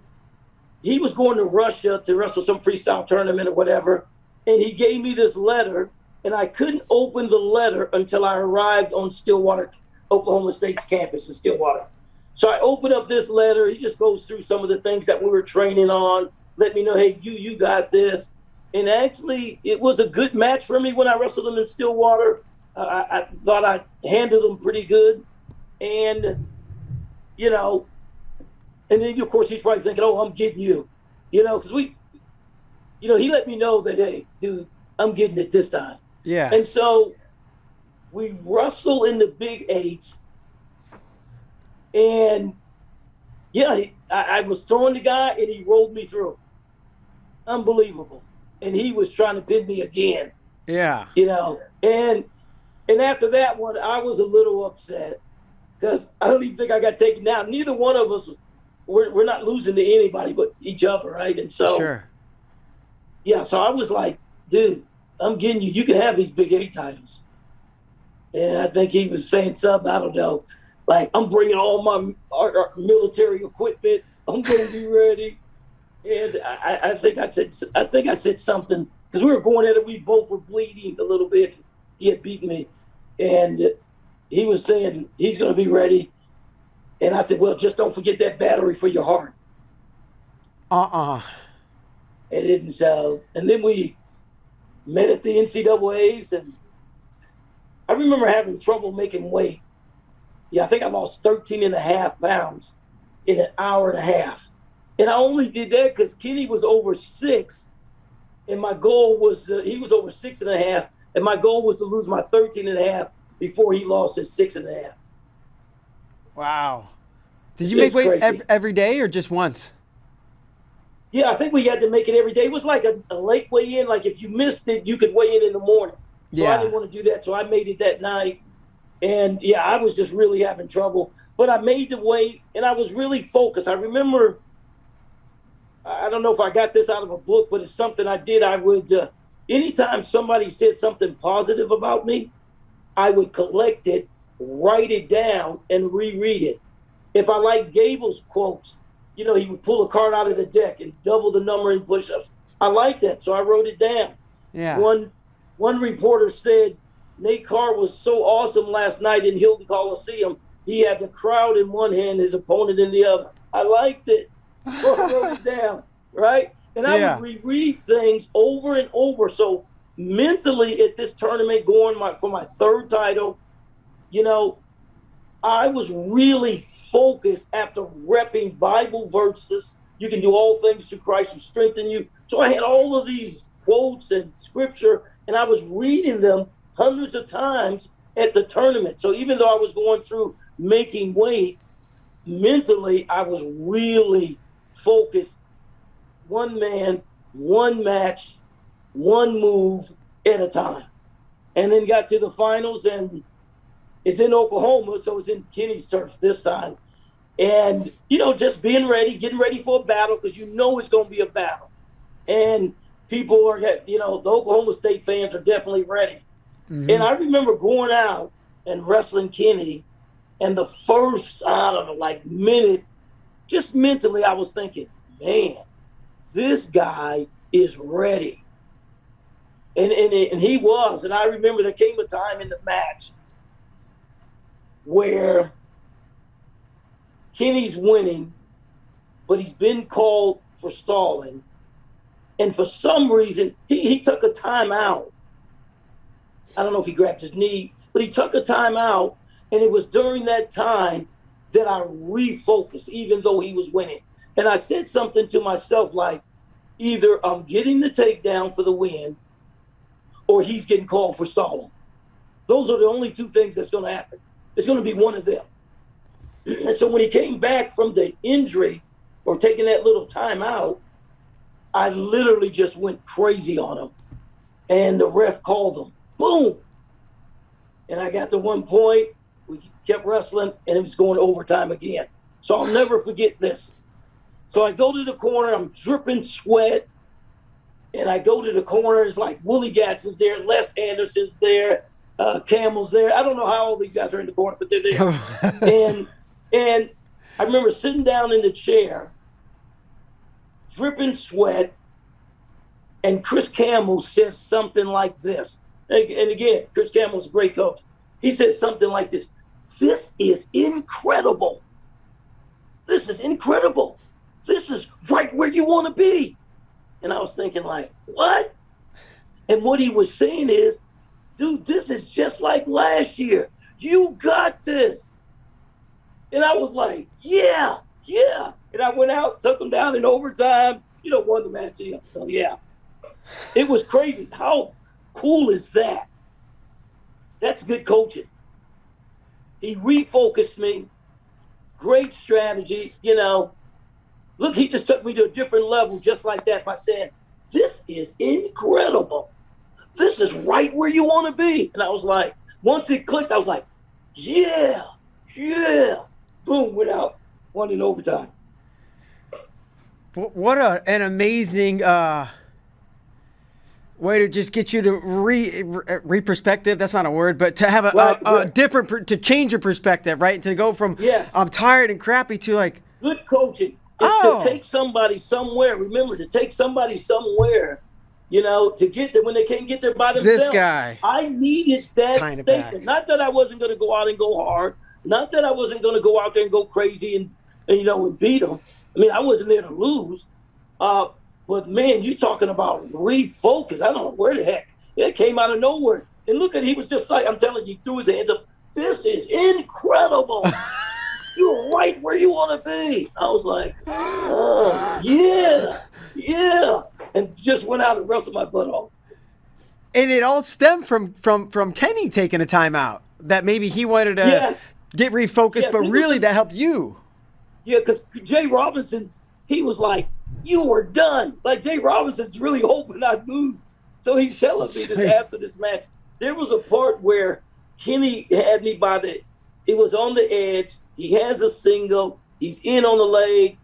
he was going to Russia to wrestle some freestyle tournament or whatever. And he gave me this letter, and I couldn't open the letter until I arrived on Stillwater, Oklahoma State's campus in Stillwater. So I opened up this letter. He just goes through some of the things that we were training on, let me know, hey, you got this. And actually, it was a good match for me when I wrestled him in Stillwater. I thought I handled him pretty good. And, you know, and then, of course, he's probably thinking, oh, I'm getting you. You know, because he let me know that, hey, dude, I'm getting it this time. Yeah. And so we wrestle in the Big 8s. And, yeah, I was throwing the guy, and he rolled me through. Unbelievable. And he was trying to pin me again. Yeah. You know, and after that one, I was a little upset because I don't even think I got taken down. Neither one of us, we're not losing to anybody but each other, right? And so, sure. Yeah, so I was like, dude, I'm getting you. You can have these Big 8 titles. And I think he was saying something, I don't know, like, I'm bringing all my military equipment. I'm going to be ready. And I think I said something because we were going at it. We both were bleeding a little bit. He had beaten me, and he was saying he's going to be ready. And I said, well, just don't forget that battery for your heart. And it didn't. So, and then we met at the NCAAs, and I remember having trouble making weight. Yeah, I think I lost 13 and a half pounds in an hour and a half. And I only did that because Kenny was over 6, and my goal was he was over 6.5, and my goal was to lose my 13 and a half before he lost his 6.5. Wow. Did you make weight every day or just once? Yeah, I think we had to make it every day. It was like a late weigh-in. Like if you missed it, you could weigh in the morning. So yeah. I didn't want to do that, so I made it that night. And, yeah, I was just really having trouble. But I made the weight, and I was really focused. I remember – I don't know if I got this out of a book, but it's something I did. I would, anytime somebody said something positive about me, I would collect it, write it down, and reread it. If I like Gable's quotes, you know, he would pull a card out of the deck and double the number in push-ups. I like that, so I wrote it down. Yeah. One reporter said, Nate Carr was so awesome last night in Hilton Coliseum, he had the crowd in one hand, his opponent in the other. I liked it. So I wrote it down, right? And I would reread things over and over. So mentally at this tournament going for my 3rd title, you know, I was really focused after repping Bible verses. You can do all things through Christ who strengthen you. So I had all of these quotes and scripture, and I was reading them hundreds of times at the tournament. So even though I was going through making weight, mentally I was really focused, one man, one match, one move at a time. And then got to the finals, and it's in Oklahoma, so it's in Kenny's turf this time. And, you know, just being ready, getting ready for a battle, because you know it's going to be a battle. And people are, you know, the Oklahoma State fans are definitely ready. Mm-hmm. And I remember going out and wrestling Kenny, and the first, I don't know, like minute, just mentally, I was thinking, man, this guy is ready. And he was. And I remember there came a time in the match where Kenny's winning, but he's been called for stalling. And for some reason, he took a timeout. I don't know if he grabbed his knee, but he took a timeout. And it was during that time that I refocused, even though he was winning. And I said something to myself like, either I'm getting the takedown for the win or he's getting called for stalling. Those are the only 2 things that's going to happen. It's going to be one of them. And so when he came back from the injury or taking that little time out, I literally just went crazy on him. And the ref called him. Boom. And I got to one point. We kept wrestling, and it was going to overtime again. So I'll never forget this. So I go to the corner. I'm dripping sweat. And I go to the corner. It's like Willie Gadsden's there. Les Anderson's there. Campbell's there. I don't know how all these guys are in the corner, but they're there. and I remember sitting down in the chair, dripping sweat, and Chris Campbell says something like this. And again, Chris Campbell's a great coach. He says something like this. This is incredible. This is incredible. This is right where you want to be. And I was thinking like, what? And what he was saying is, dude, this is just like last year. You got this. And I was like, yeah. And I went out, took him down in overtime, won the match. So, yeah. It was crazy. How cool is that? That's good coaching. He refocused me. Great strategy, Look, he just took me to a different level just like that by saying, this is incredible. This is right where you want to be. And I was like, once it clicked, I was like, yeah. Boom, went out, won in overtime. What an amazing way to just get you to re-perspective. That's not a word, but to have a different, to change your perspective, right? To go from I'm tired and crappy to like good coaching. It's to take somebody somewhere. Remember, to take somebody somewhere, to get there when they can't get there by themselves. This guy. I needed that statement. Not that I wasn't going to go out and go hard. Not that I wasn't going to go out there and go crazy and beat them. I mean, I wasn't there to lose. But, man, you talking about refocus. I don't know where the heck. It came out of nowhere. And look at he was just like, I'm telling you, he threw his hands up. This is incredible. You're right where you want to be. I was like, oh, yeah. And just went out and wrestled my butt off. And it all stemmed from Kenny taking a timeout. That maybe he wanted to get refocused, but really that helped you. Yeah, because Jay Robinson's, he was like, you were done. Like Jay Robinson's really hoping I'd lose. So he's telling me this after this match. There was a part where Kenny had me it was on the edge. He has a single. He's in on the leg,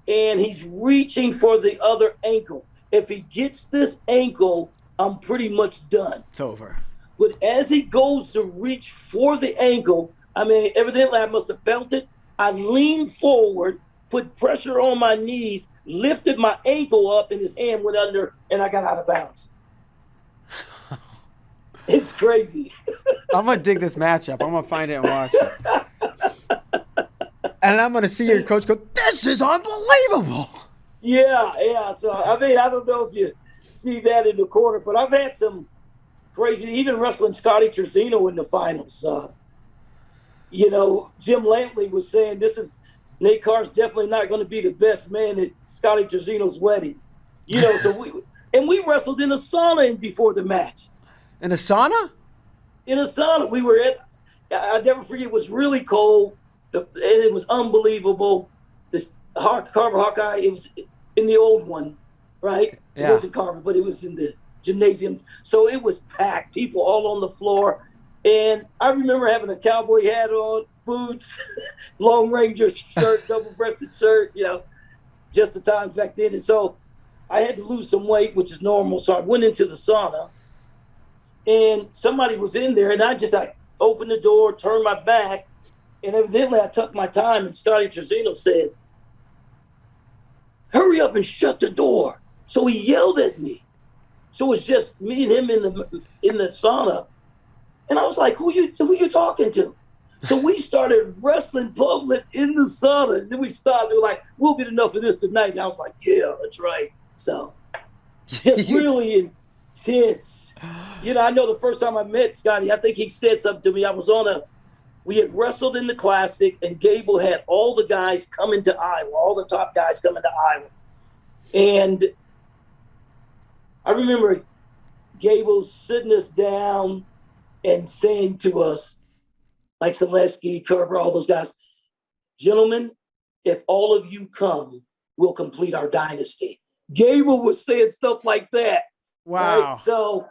and he's reaching for the other ankle. If he gets this ankle, I'm pretty much done. It's over. But as he goes to reach for the ankle, I mean, evidently I must have felt it. I leaned forward, put pressure on my knees, lifted my ankle up, and his hand went under, and I got out of bounds. It's crazy. I'm going to dig this matchup. I'm going to find it and watch it. And I'm going to see your coach go, this is unbelievable. Yeah. So, I mean, I don't know if you see that in the corner, but I've had some crazy, even wrestling Scotty Terzino in the finals. Jim Lampley was saying Nate Carr's definitely not going to be the best man at Scotty Terzino's wedding. So we wrestled in a sauna before the match. In a sauna? In a sauna. We were I'll never forget, it was really cold. And it was unbelievable. This Carver Hawkeye, it was in the old one, right? Yeah. It wasn't Carver, but it was in the gymnasium. So it was packed, people all on the floor. And I remember having a cowboy hat on, boots, Long Ranger shirt, double-breasted shirt, just the times back then. And so I had to lose some weight, which is normal. So I went into the sauna, and somebody was in there, and I opened the door, turned my back, and evidently I took my time, and Scotty Terzino said, hurry up and shut the door. So he yelled at me. So it was just me and him in the sauna. And I was like, who you talking to? So we started wrestling public in the sauna. And then we started, they were like, we'll get enough of this tonight. And I was like, yeah, that's right. So just really intense. I know the first time I met Scotty, I think he said something to me. We had wrestled in the Classic, and Gable had all the guys coming to Iowa, all the top guys coming to Iowa. And I remember Gable sitting us down and saying to us, like Selesky, Kerber, all those guys, gentlemen, if all of you come, we'll complete our dynasty. Gable was saying stuff like that. Wow. Right? So,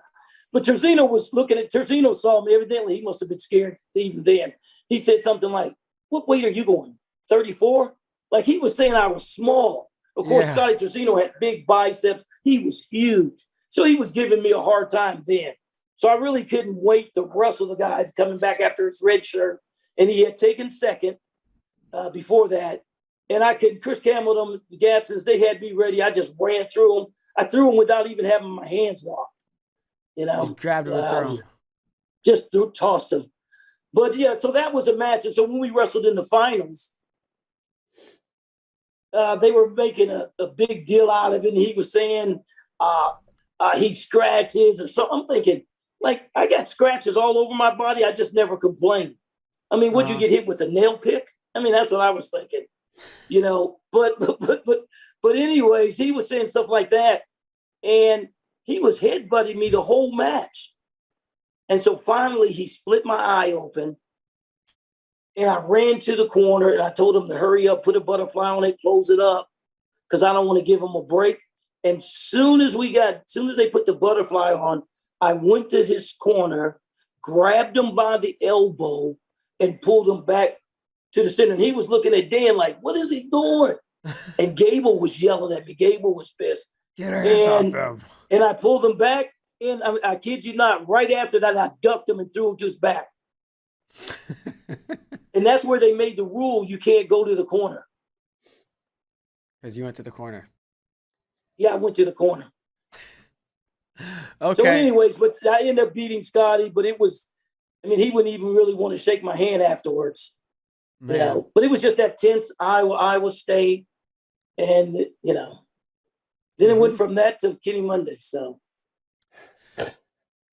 but Terzino was looking at, Terzino saw me, evidently he must have been scared even then. He said something like, what weight are you going? 34? Like he was saying I was small. Of course, Yeah. Scotty Terzino had big biceps. He was huge. So he was giving me a hard time then. So I really couldn't wait to wrestle the guy coming back after his red shirt. And he had taken second before that. And I could, Chris Campbell, the Gadsons, they had me ready. I just ran through them. I threw them without even having my hands locked. You know, You grabbed him and threw him. Just tossed him. But yeah, so that was a match. And so when we wrestled in the finals, they were making a big deal out of it. And he was saying he scratches or something. I'm thinking, like, I got scratches all over my body. I just never complained. I mean, would you get hit with a nail pick? I mean, that's what I was thinking, you know. But anyways, he was saying stuff like that. And he was headbutting me the whole match. And so finally he split my eye open. And I ran to the corner and I told him to hurry up, put a butterfly on it, close it up, because I don't want to give him a break. And soon as they put the butterfly on, I went to his corner, grabbed him by the elbow, and pulled him back to the center. And he was looking at Dan like, what is he doing? And Gable was yelling at me. Gable was pissed. Get her hands off him. And I pulled him back. And I kid you not, right after that, I ducked him and threw him to his back. And that's where they made the rule you can't go to the corner. Because you went to the corner. Yeah, I went to the corner. Okay. So anyways, but I ended up beating Scotty, but it was, I mean, he wouldn't even really want to shake my hand afterwards. Man. You know, but it was just that tense Iowa State. And, you know, then it went from that to Kenny Monday. So.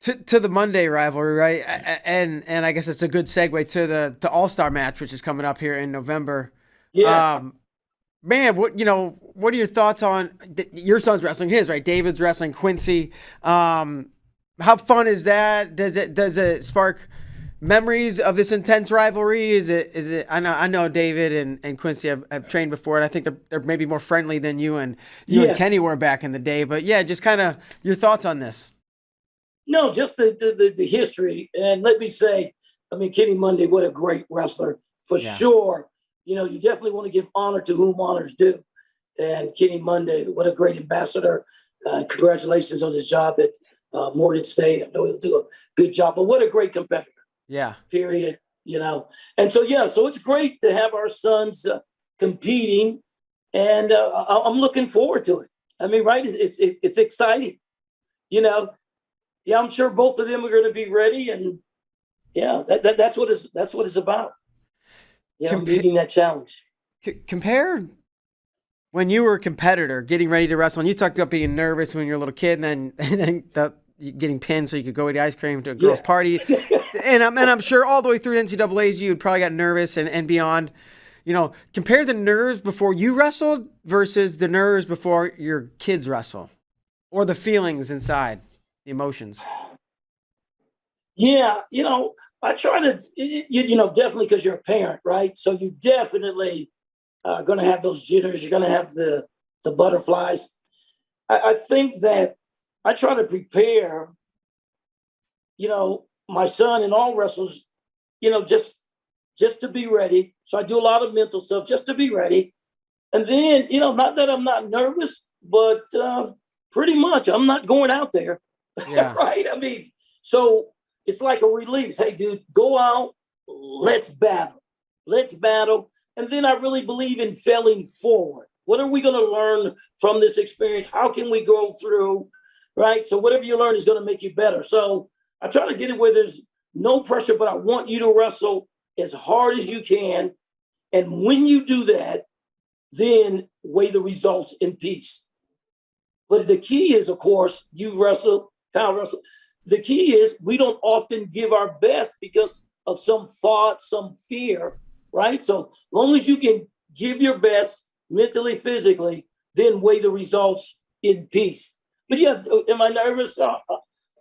To the Monday rivalry, right? And I guess it's a good segue to the All-Star match, which is coming up here in November. Yes. Man, what are your thoughts on your son's wrestling his, right? David's wrestling Quincy. How fun is that? Does it spark memories of this intense rivalry? Is it I know David and Quincy have trained before, and I think they're maybe more friendly than you and Kenny were back in the day. But yeah, just kind of your thoughts on this. No, just the history. And let me say, I mean, Kenny Monday, what a great wrestler for sure. You know, you definitely want to give honor to whom honors due. And Kenny Monday, what a great ambassador. Congratulations on his job at Morgan State. I know he'll do a good job, but what a great competitor. Yeah. Period. You know, and so, so it's great to have our sons competing. And I'm looking forward to it. I mean, right? It's exciting, you know. Yeah, I'm sure both of them are going to be ready, and that's what it's about. Yeah, meeting that challenge. Compare when you were a competitor, getting ready to wrestle, and you talked about being nervous when you were a little kid, and then getting pinned so you could go eat ice cream to a girl's party, and I'm sure all the way through NCAA's you probably got nervous and beyond. You know, compare the nerves before you wrestled versus the nerves before your kids wrestle, or the feelings inside. Emotions. Yeah, you know, I try to, you know, definitely because you're a parent, right? So you definitely are going to have those jitters. You're going to have the butterflies. I think that I try to prepare, you know, my son and all wrestlers, you know, just to be ready. So I do a lot of mental stuff just to be ready. And then, you know, not that I'm not nervous, but pretty much I'm not going out there. Yeah. Right. I mean, so it's like a release. Hey, dude, go out. Let's battle. And then I really believe in failing forward. What are we going to learn from this experience? How can we go through? Right. So whatever you learn is going to make you better. So I try to get it where there's no pressure, but I want you to wrestle as hard as you can. And when you do that, then weigh the results in peace. But the key is, of course, you wrestle. Kyle Russell. The key is we don't often give our best because of some thought, some fear, right? So long as you can give your best mentally, physically, then weigh the results in peace. But yeah, am I nervous?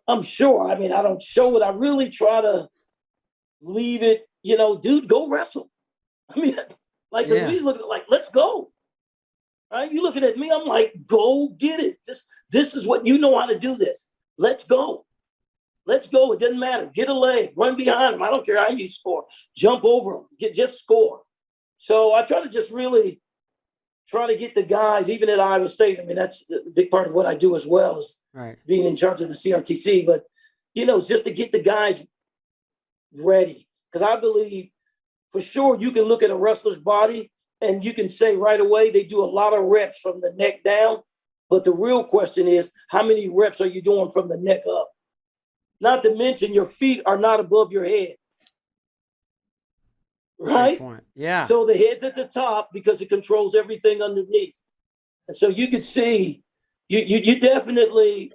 I'm sure. I mean, I don't show it. I really try to leave it, you know, dude, go wrestle. I mean, Like, because he's looking at like, let's go. Right? You looking at me, I'm like, go get it. This is what you know how to do this. Let's go. Let's go. It doesn't matter. Get a leg, run behind him. I don't care how you score. Jump over him. Just score. So I try to just really try to get the guys, even at Iowa State. I mean, that's a big part of what I do as well, is being in charge of the CRTC. But, it's just to get the guys ready. Because I believe for sure you can look at a wrestler's body and you can say right away they do a lot of reps from the neck down. But the real question is, how many reps are you doing from the neck up? Not to mention your feet are not above your head. Right? Yeah. So the head's at the top because it controls everything underneath. And so you could see, you definitely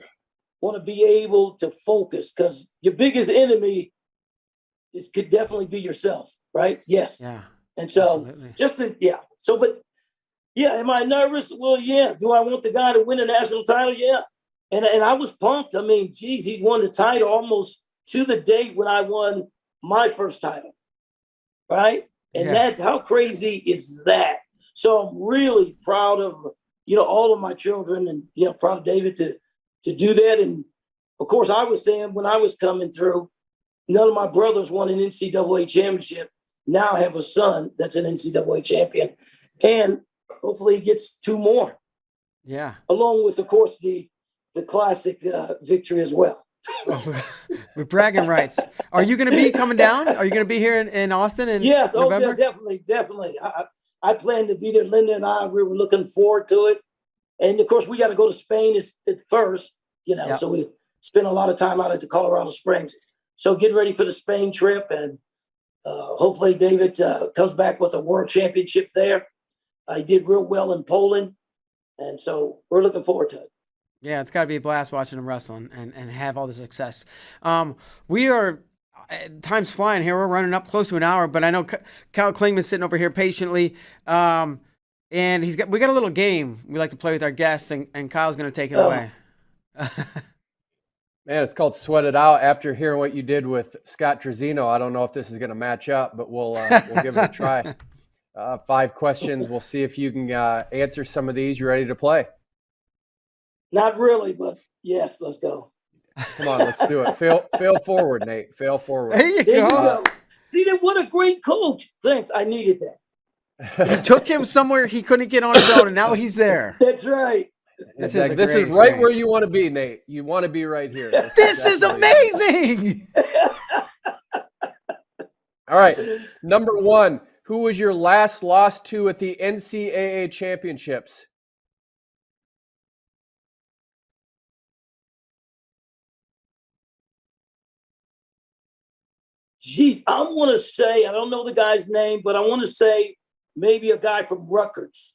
want to be able to focus, because your biggest enemy could definitely be yourself, right? Yes. Yeah. And so am I nervous? Well, yeah. Do I want the guy to win a national title? Yeah. And I was pumped. I mean, geez, he won the title almost to the date when I won my first title. Right? And that's, how crazy is that? So I'm really proud of, all of my children, and, proud of David to do that. And of course, I was saying when I was coming through, none of my brothers won an NCAA championship. Now I have a son that's an NCAA champion, and hopefully he gets 2 more. Yeah. Along with, of course, the classic victory as well. With bragging rights. Are you going to be coming down? Are you going to be here in Austin in November? Yeah, definitely. I plan to be there. Linda and I, we were looking forward to it. And, of course, we got to go to Spain at first, so we spend a lot of time out at the Colorado Springs. So get ready for the Spain trip, and hopefully David comes back with a world championship there. He did real well in Poland, and so we're looking forward to it. Yeah, it's got to be a blast watching him wrestle and have all the success. We are, time's flying here. We're running up close to an hour, but I know Kyle Klingman's sitting over here patiently. And we got a little game we like to play with our guests, and Kyle's going to take it away. Man, it's called Sweat It Out. After hearing what you did with Scott Trezino, I don't know if this is going to match up, but we'll give it a try. 5 questions. We'll see if you can answer some of these. You ready to play? Not really, but yes, let's go. Come on, let's do it. Fail forward, Nate. Fail forward. There you go. See, what a great coach. Thanks. I needed that. You took him somewhere he couldn't get on his own, and now he's there. That's right. This is right where you want to be, Nate. You want to be right here. This is amazing. All right. Number 1, who was your last loss to at the NCAA championships? Geez, I want to say, I don't know the guy's name, but I want to say maybe a guy from Rutgers.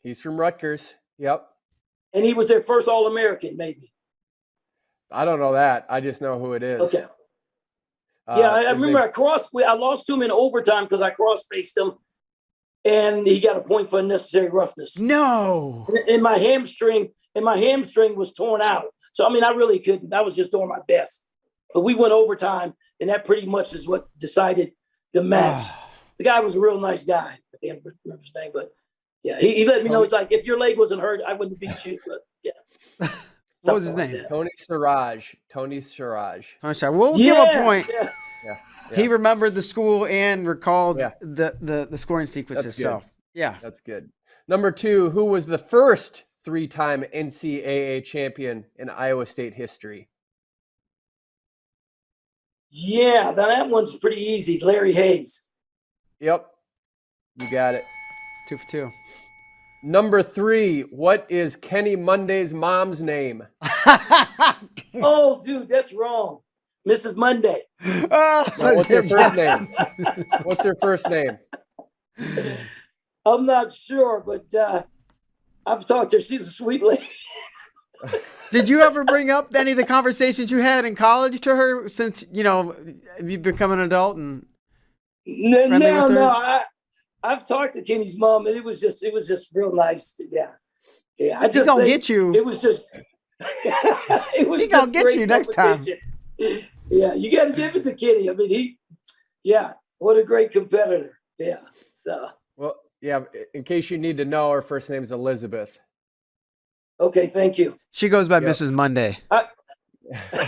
He's from Rutgers. Yep. And he was their first All-American, maybe. I don't know that. I just know who it is. Okay. I remember I lost to him in overtime because I cross-faced him, and he got a point for unnecessary roughness. No. And my hamstring was torn out. So, I mean, I really couldn't. I was just doing my best. But we went overtime, and that pretty much is what decided the match. The guy was a real nice guy. I can't remember his name, but yeah, he let me know. It's like, if your leg wasn't hurt, I wouldn't have beat you. But yeah. What was his name? Tony Siraj. We'll give a point. Yeah. He remembered the school and recalled the scoring sequences. So yeah, that's good. Number 2, who was the first 3-time NCAA champion in Iowa State history? Yeah, that one's pretty easy. Larry Hayes. Yep. You got it. 2 for 2. Number 3, what is Kenny Monday's mom's name? Oh, dude, that's wrong. Mrs. Monday. No, what's her first name? What's her first name? I'm not sure, but I've talked to her. She's a sweet lady. Did you ever bring up any of the conversations you had in college to her since, you've become an adult? And no. I've talked to Kenny's mom, and it was just real nice. Yeah. I just gonna get you. It was just. It was. He gonna get you next time. Yeah, you got to give it to Kenny. I mean, what a great competitor. Yeah. So. Well, yeah, in case you need to know, her first name's Elizabeth. Okay, thank you. She goes by Yep. Mrs. Monday.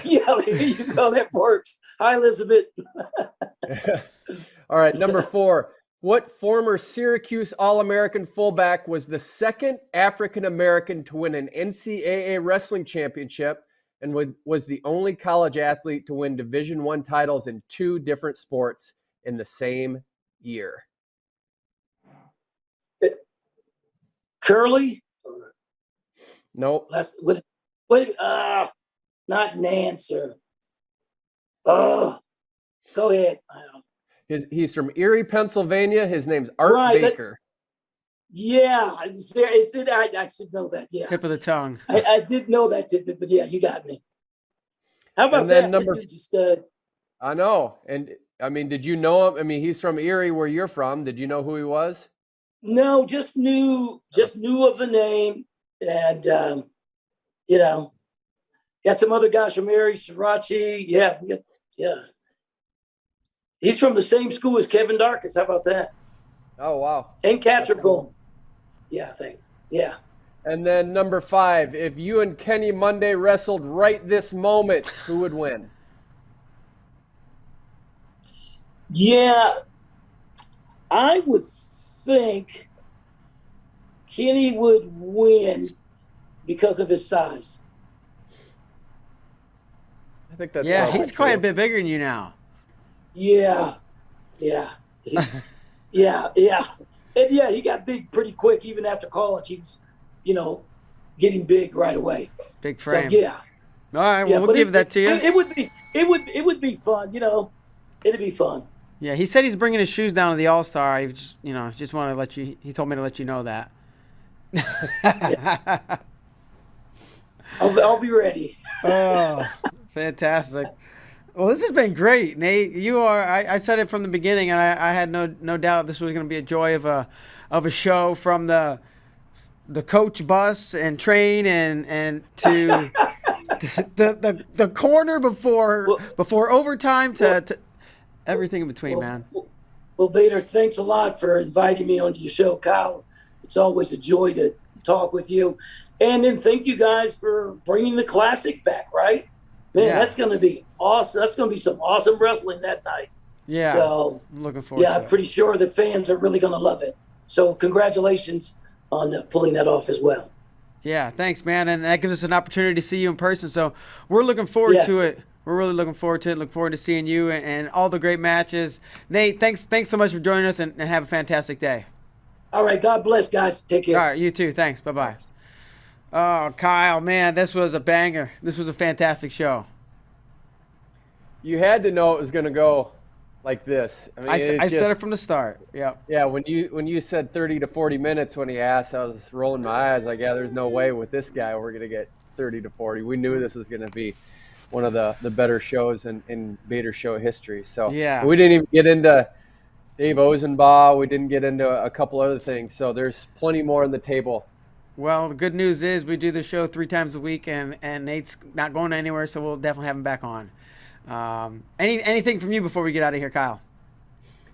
Yeah, there you go. That works. Hi, Elizabeth. All right, number 4. What former Syracuse All-American fullback was the second African-American to win an NCAA wrestling championship and was the only college athlete to win Division I titles in 2 different sports in the same year? Curly? Nope. Wait, not Nancer. Oh, go ahead. He's from Erie, Pennsylvania. His name's Art Baker. Yeah, I should know that. Yeah, Tip of the tongue. I did know that tidbit, but yeah, you got me. How about And then that? I know. And I mean, did you know him? I mean, he's from Erie, where you're from. Did you know who he was? No, just knew of the name, and got some other guys from Erie, Srirachi. Yeah. He's from the same school as Kevin Darkus. How about that? Oh, wow. And Catcher Boom. Yeah, I think. Yeah. And then number 5, if you and Kenny Monday wrestled right this moment, who would win? Yeah, I would think Kenny would win because of his size. I think that's he's true. quite a bit bigger than you now. Yeah. Yeah. Yeah. And yeah, he got big pretty quick. Even after college, he was, getting big right away. Big frame. So, yeah. All right, well, we'll give that to you. It would be fun. It'd be fun. Yeah, he said he's bringing his shoes down to the All-Star. He just wanted to let you. He told me to let you know that. I'll be ready. Oh, fantastic. Well, this has been great, Nate. You are. I said it from the beginning, and I had no doubt this was going to be a joy of a show, from the coach bus and train and to the corner before overtime to everything in between, man. Well, Bader, thanks a lot for inviting me onto your show, Kyle. It's always a joy to talk with you. And then thank you guys for bringing the classic back, right? Man, that's going to be awesome. That's going to be some awesome wrestling that night. Yeah. So I'm looking forward to it. I'm pretty sure the fans are really going to love it. So congratulations on pulling that off as well. Yeah, thanks, man. And that gives us an opportunity to see you in person. So we're looking forward to it. We're really looking forward to it. Look forward to seeing you and all the great matches. Nate, thanks so much for joining us, and have a fantastic day. All right. God bless, guys. Take care. All right. You too. Thanks. Bye-bye. Oh, Kyle, man, this was a banger. This was a fantastic show. You had to know it was going to go like this. I mean, I said it from the start. Yeah. Yeah, when you said 30 to 40 minutes when he asked, I was rolling my eyes like, yeah, there's no way with this guy we're going to get 30 to 40. We knew this was going to be one of the better shows in Bader show history. So yeah, we didn't even get into Dave Ozenbaugh. We didn't get into a couple other things. So there's plenty more on the table. Well, the good news is we do the show 3 times a week, and Nate's not going anywhere, so we'll definitely have him back on. Anything from you before we get out of here, Kyle?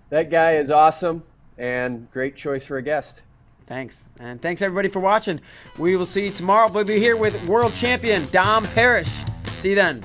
That guy is awesome, and great choice for a guest. Thanks. And thanks, everybody, for watching. We will see you tomorrow. We'll be here with world champion Dom Parrish. See you then.